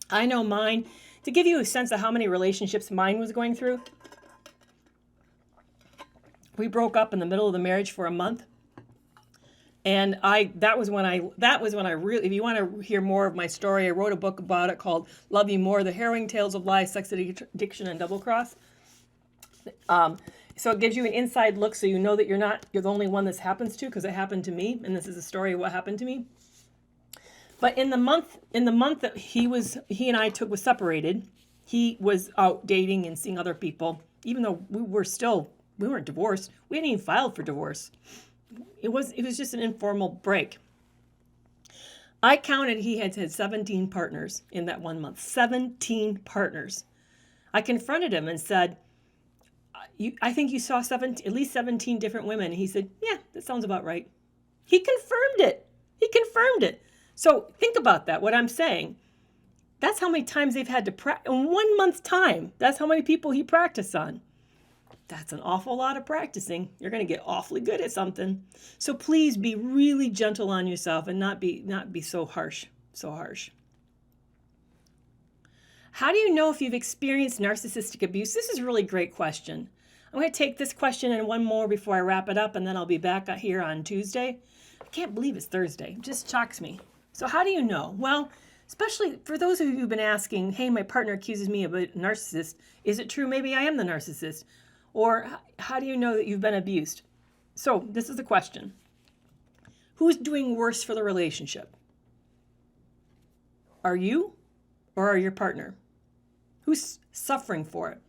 I know mine, to give you a sense of how many relationships mine was going through, we broke up in the middle of the marriage for a month. And that was when I really, if you want to hear more of my story, I wrote a book about it called Love You More, The Harrowing Tales of Lies, Sex Addiction, and Double Cross. So it gives you an inside look, so you know that you're the only one this happens to, because it happened to me, and this is a story of what happened to me. But in the month that he and I was separated, he was out dating and seeing other people, even though we weren't divorced. We hadn't even filed for divorce. It was just an informal break. I counted, he had 17 partners in that 1 month. 17 partners. I confronted him and said, I think you saw at least 17 different women. And he said, yeah, that sounds about right. He confirmed it. So think about that, what I'm saying. That's how many times they've had to practice. In 1 month's time, that's how many people he practiced on. That's an awful lot of practicing. You're going to get awfully good at something. So please be really gentle on yourself and not be so harsh. How do you know if you've experienced narcissistic abuse? This is a really great question. I'm going to take this question and one more before I wrap it up, and then I'll be back here on Tuesday. I can't believe it's Thursday. It just shocks me. So how do you know? Well, especially for those of you who've been asking, hey, my partner accuses me of a narcissist. Is it true? Maybe I am the narcissist. Or how do you know that you've been abused? So this is the question. Who's doing worse for the relationship? Are you or your partner? Who's suffering for it?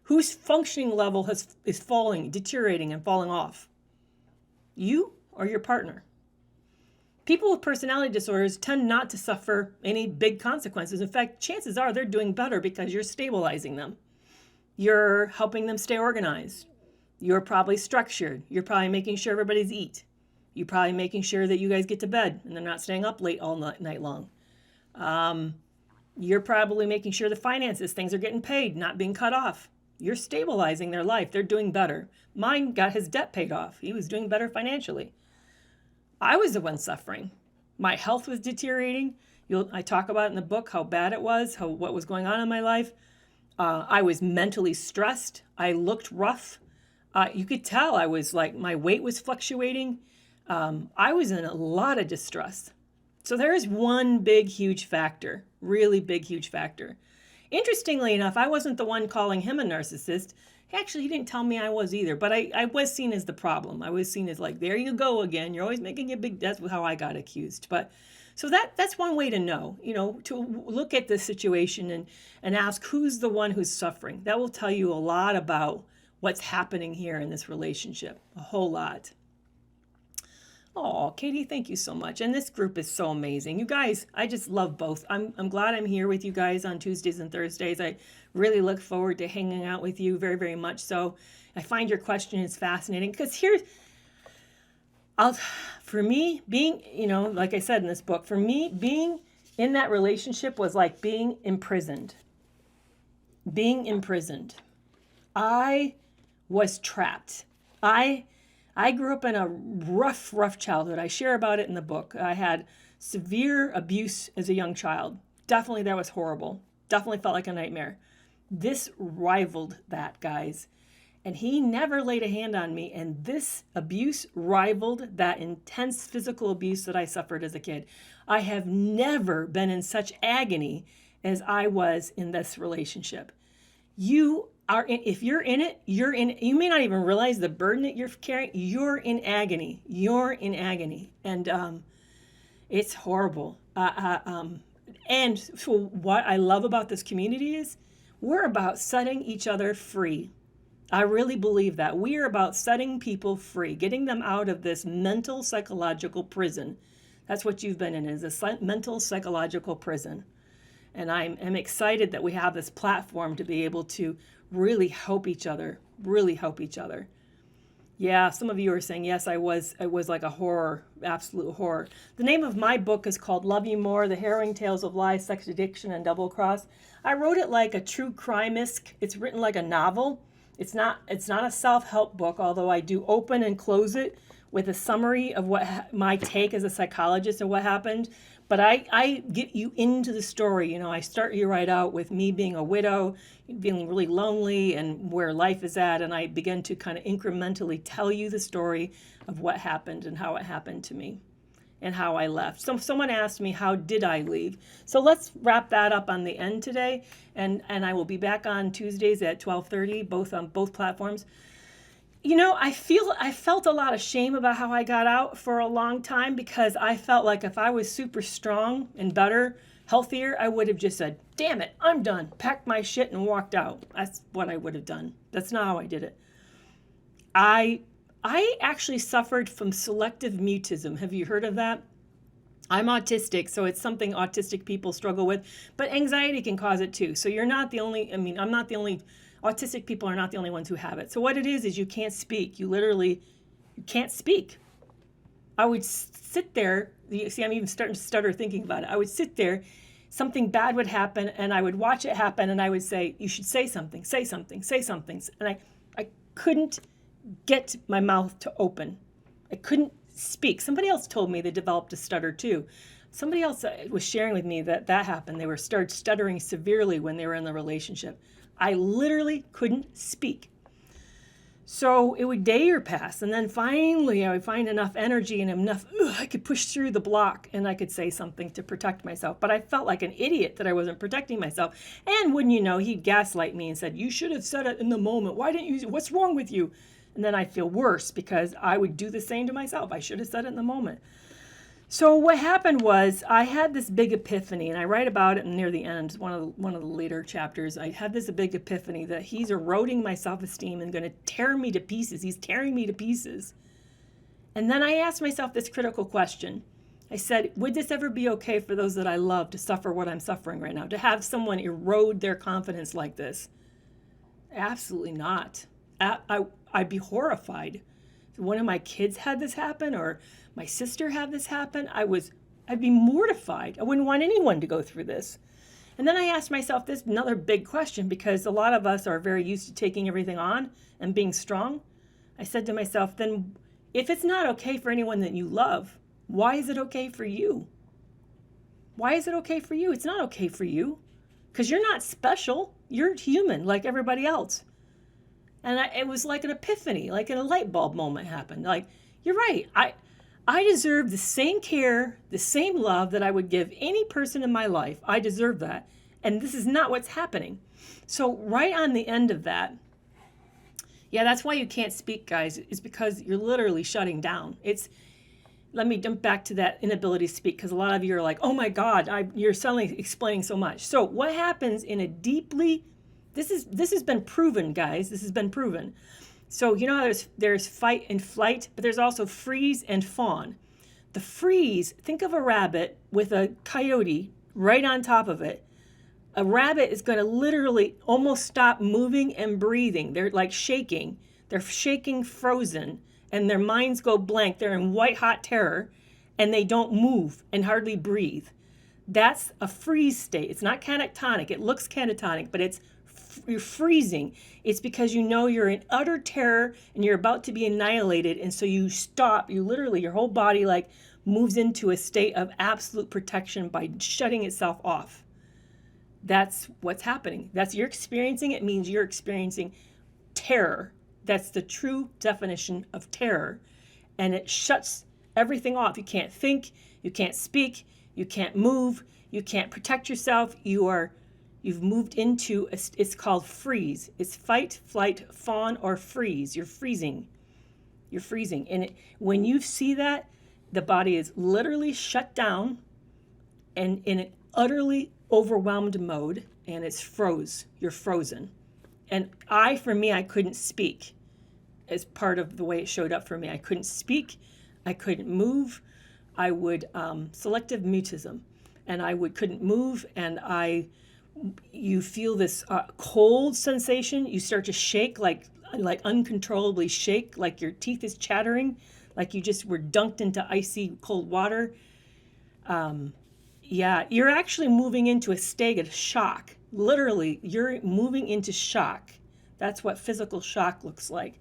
Whose functioning level is deteriorating and falling off? You or your partner? People with personality disorders tend not to suffer any big consequences. In fact, chances are they're doing better because you're stabilizing them. You're helping them stay organized. You're probably structured. You're probably making sure everybody's eat. You're probably making sure that you guys get to bed and they're not staying up late all night long. You're probably making sure the finances, things are getting paid, not being cut off. You're stabilizing their life. They're doing better. Mine got his debt paid off. He was doing better financially. I was the one suffering. My health was deteriorating. I talk about it in the book how bad it was, what was going on in my life. I was mentally stressed. I looked rough. You could tell I was my weight was fluctuating. I was in a lot of distress. So there is one big, huge factor, really big, huge factor. Interestingly enough, I wasn't the one calling him a narcissist. Actually, he didn't tell me I was either, but I was seen as the problem. I was seen as there you go again. You're always making a big, that's how I got accused. But so that's one way to know, to look at the situation and ask who's the one who's suffering. That will tell you a lot about what's happening here in this relationship, a whole lot. Oh, Katie, thank you so much. And this group is so amazing. You guys, I just love both. I'm glad I'm here with you guys on Tuesdays and Thursdays. I really look forward to hanging out with you very, very much. So I find your questions fascinating because for me, being, like I said in this book, for me, being in that relationship was like being imprisoned. Being imprisoned. I was trapped. I grew up in a rough childhood. I share about it in the book. I had severe abuse as a young child. Definitely that was horrible. Definitely felt like a nightmare. This rivaled that, guys. And he never laid a hand on me. And this abuse rivaled that intense physical abuse that I suffered as a kid. I have never been in such agony as I was in this relationship. If you're in it, you may not even realize the burden that you're carrying. You're in agony. And it's horrible. And so what I love about this community is we're about setting each other free. I really believe that. We are about setting people free, getting them out of this mental psychological prison. That's what you've been in, is a mental psychological prison. And I'm excited that we have this platform to be able to really help each other. Yeah, some of you are saying, yes, I was like a horror, absolute horror. The name of my book is called Love You More, The Harrowing Tales of Lies, Sex Addiction, and Double Cross. I wrote it like a true crime-esque. It's written like a novel. It's not a self-help book, although I do open and close it with a summary of what my take as a psychologist of what happened. But I get you into the story. You know, I start you right out with me being a widow, feeling really lonely and where life is at. And I begin to kind of incrementally tell you the story of what happened and how it happened to me and how I left. So someone asked me, how did I leave? So let's wrap that up on the end today. And I will be back on Tuesdays at 12:30, both on both platforms. You know, I felt a lot of shame about how I got out for a long time, because I felt like if I was super strong and better, healthier, I would have just said, damn it, I'm done, packed my shit and walked out. That's what I would have done. That's not how I did it. I actually suffered from selective mutism. Have you heard of that? I'm autistic, so it's something autistic people struggle with, but anxiety can cause it too. So you're not the only, I'm not the only, autistic people are not the only ones who have it. So what it is you can't speak. You can't speak. I would sit there, see, I'm even starting to stutter thinking about it. I would sit there, something bad would happen, and I would watch it happen, and I would say, you should say something, say something, say something. And I couldn't get my mouth to open. I couldn't speak. Somebody else told me they developed a stutter too. Somebody else was sharing with me that happened. They started stuttering severely when they were in the relationship. I literally couldn't speak. So it would day or pass, and then finally I would find enough energy and enough, I could push through the block and I could say something to protect myself. But I felt like an idiot that I wasn't protecting myself. And wouldn't you know, he'd gaslight me and said, you should have said it in the moment. Why didn't you? What's wrong with you? And then I feel worse because I would do the same to myself. I should have said it in the moment. So what happened was I had this big epiphany, and I write about it near the end, one of the later chapters. I had this big epiphany that he's eroding my self-esteem and going to tear me to pieces. He's tearing me to pieces. And then I asked myself this critical question. I said, would this ever be okay for those that I love to suffer what I'm suffering right now, to have someone erode their confidence like this? Absolutely not. I'd be horrified. If one of my kids had this happen, or my sister had this happen, I'd be mortified. I wouldn't want anyone to go through this. And then I asked myself this another big question, because a lot of us are very used to taking everything on and being strong. I said to myself, then if it's not okay for anyone that you love, why is it okay for you? Why is it okay for you? It's not okay for you, because you're not special. You're human like everybody else. And it was like an epiphany, like a light bulb moment happened. Like, you're right. I deserve the same care, the same love that I would give any person in my life. I deserve that. And this is not what's happening. So right on the end of that, yeah, that's why you can't speak, guys, is because you're literally shutting down. Let me jump back to that inability to speak, because a lot of you are like, oh my God, you're suddenly explaining so much. So what happens in a deeply, this has been proven, guys, this has been proven. So you know how there's fight and flight, but there's also freeze and fawn. The freeze, think of a rabbit with a coyote right on top of it. A rabbit is going to literally almost stop moving and breathing. They're like shaking. They're shaking frozen, and their minds go blank. They're in white hot terror, and they don't move and hardly breathe. That's a freeze state. It's not catatonic. It looks catatonic, but you're freezing. It's because you know you're in utter terror and you're about to be annihilated, and so you stop. You literally, your whole body like moves into a state of absolute protection by shutting itself off. That's what's happening. You're experiencing it, means you're experiencing terror. That's the true definition of terror. And it shuts everything off. You can't think, you can't speak, you can't move, you can't protect yourself. You've moved into, it's called freeze. It's fight, flight, fawn, or freeze. You're freezing. You're freezing. And when you see that, the body is literally shut down and in an utterly overwhelmed mode, and it's froze. You're frozen. And for me, I couldn't speak as part of the way it showed up for me. I couldn't speak. I couldn't move. I would, selective mutism, and I couldn't move, and you feel this cold sensation. You start to shake, like uncontrollably shake, like your teeth is chattering, like you just were dunked into icy cold water. Yeah, you're actually moving into a state of shock. Literally, you're moving into shock. That's what physical shock looks like.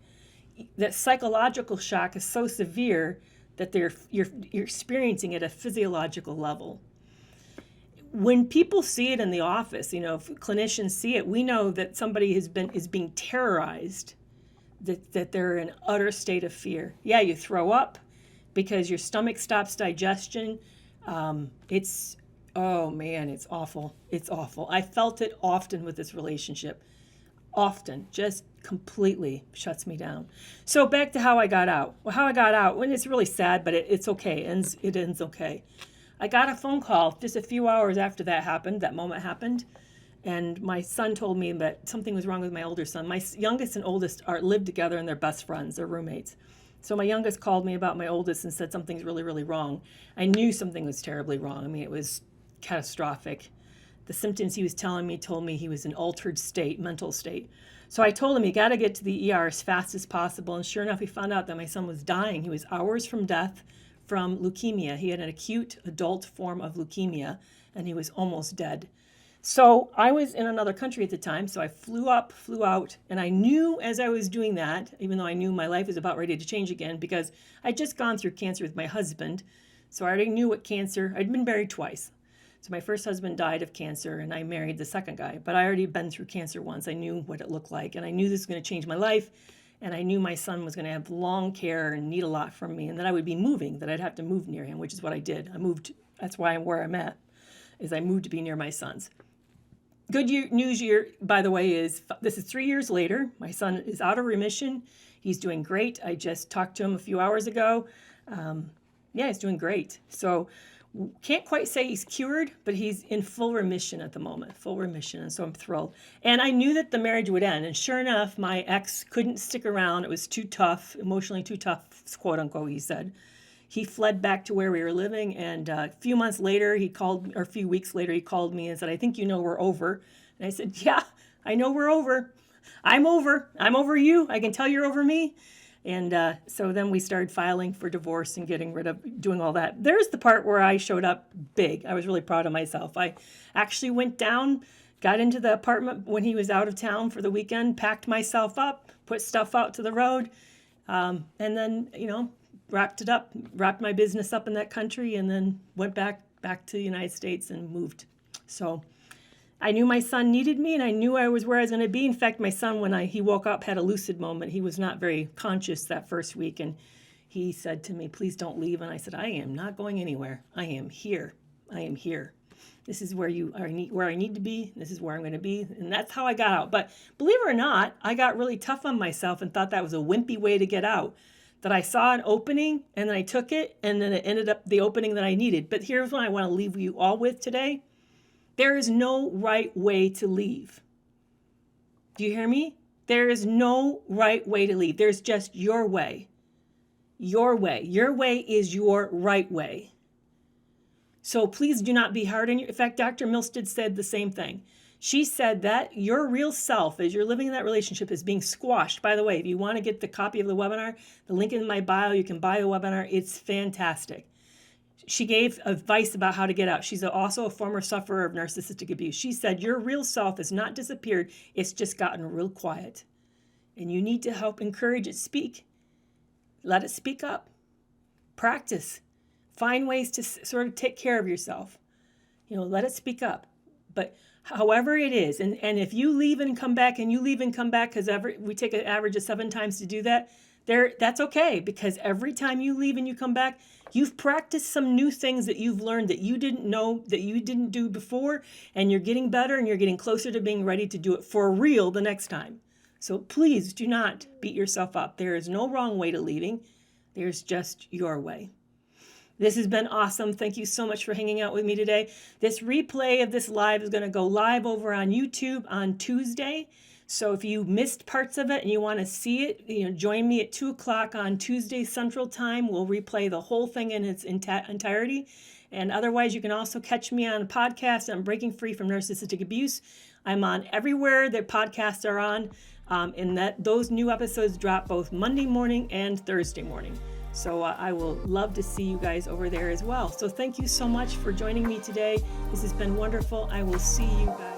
that psychological shock is so severe that you're experiencing it at a physiological level. When people see it in the office, if clinicians see it, we know that somebody is being terrorized, that they're in utter state of fear. Yeah, you throw up because your stomach stops digestion. Oh man, it's awful. It's awful. I felt it often with this relationship. Often, just completely shuts me down. So back to how I got out. Well, how I got out, when it's really sad, but it's okay. It ends okay. I got a phone call just a few hours after that moment happened, and my son told me that something was wrong with my older son. My youngest and oldest live together and they're best friends, they're roommates. So my youngest called me about my oldest and said something's really, really wrong. I knew something was terribly wrong. I mean, it was catastrophic. The symptoms he was telling me told me he was in altered state, mental state. So I told him, you got to get to the ER as fast as possible. And sure enough, we found out that my son was dying. He was hours from death from leukemia. He had an acute adult form of leukemia, and he was almost dead. So I was in another country at the time, so I flew out, and I knew as I was doing that, even though I knew my life was about ready to change again, because I'd just gone through cancer with my husband, so I already knew what cancer, I'd been married twice. So my first husband died of cancer, and I married the second guy, but I already been through cancer once. I knew what it looked like, and I knew this was going to change my life, and I knew my son was going to have long care and need a lot from me, and that I would be moving, that I'd have to move near him, which is what I did. I moved, that's why I'm where I'm at, is I moved to be near my sons. Good news, by the way, is this is 3 years later. My son is out of remission. He's doing great. I just talked to him a few hours ago. He's doing great. So can't quite say he's cured, but he's in full remission at the moment, full remission. And so I'm thrilled. And I knew that the marriage would end. And sure enough, my ex couldn't stick around. It was too tough, emotionally too tough, quote unquote, he said. He fled back to where we were living, and a few weeks later, he called me and said, I think we're over. And I said, yeah, I know we're over. I'm over you. I can tell you're over me. And so then we started filing for divorce and doing all that. There's the part where I showed up big. I was really proud of myself. I actually went down, got into the apartment when he was out of town for the weekend, packed myself up, put stuff out to the road, and then, wrapped my business up in that country, and then went back to the United States and moved. So I knew my son needed me, and I knew I was where I was going to be. In fact, my son, when he woke up, had a lucid moment. He was not very conscious that first week, and he said to me, please don't leave. And I said, I am not going anywhere. I am here. I am here. This is where I need to be. This is where I'm going to be. And that's how I got out. But believe it or not, I got really tough on myself and thought that was a wimpy way to get out. That I saw an opening, and then I took it, and then it ended up the opening that I needed. But here's what I want to leave you all with today. There is no right way to leave. Do you hear me? There is no right way to leave. There's just your way. Your way. Your way is your right way. So please do not be hard on you. In fact, Dr. Milstead said the same thing. She said that your real self, as you're living in that relationship, is being squashed. By the way, if you want to get the copy of the webinar, the link in my bio, you can buy the webinar. It's fantastic. She gave advice about how to get out. She's also a former sufferer of narcissistic abuse. She said, your real self has not disappeared. It's just gotten real quiet. And you need to help encourage it speak. Let it speak up. Practice. Find ways to sort of take care of yourself. Let it speak up. But however it is, and if you leave and come back, because we take an average of 7 times to do that, that's okay, because every time you leave and you come back, you've practiced some new things that you've learned that you didn't know, that you didn't do before, and you're getting better and you're getting closer to being ready to do it for real the next time. So please do not beat yourself up. There is no wrong way to leaving. There's just your way. This has been awesome. Thank you so much for hanging out with me today. This replay of this live is going to go live over on YouTube on Tuesday. So if you missed parts of it and you want to see it, join me at 2 o'clock on Tuesday Central Time. We'll replay the whole thing in its entirety. And otherwise, you can also catch me on a podcast on Breaking Free from Narcissistic Abuse. I'm on everywhere that podcasts are on, and those new episodes drop both Monday morning and Thursday morning. So I will love to see you guys over there as well. So thank you so much for joining me today. This has been wonderful. I will see you guys.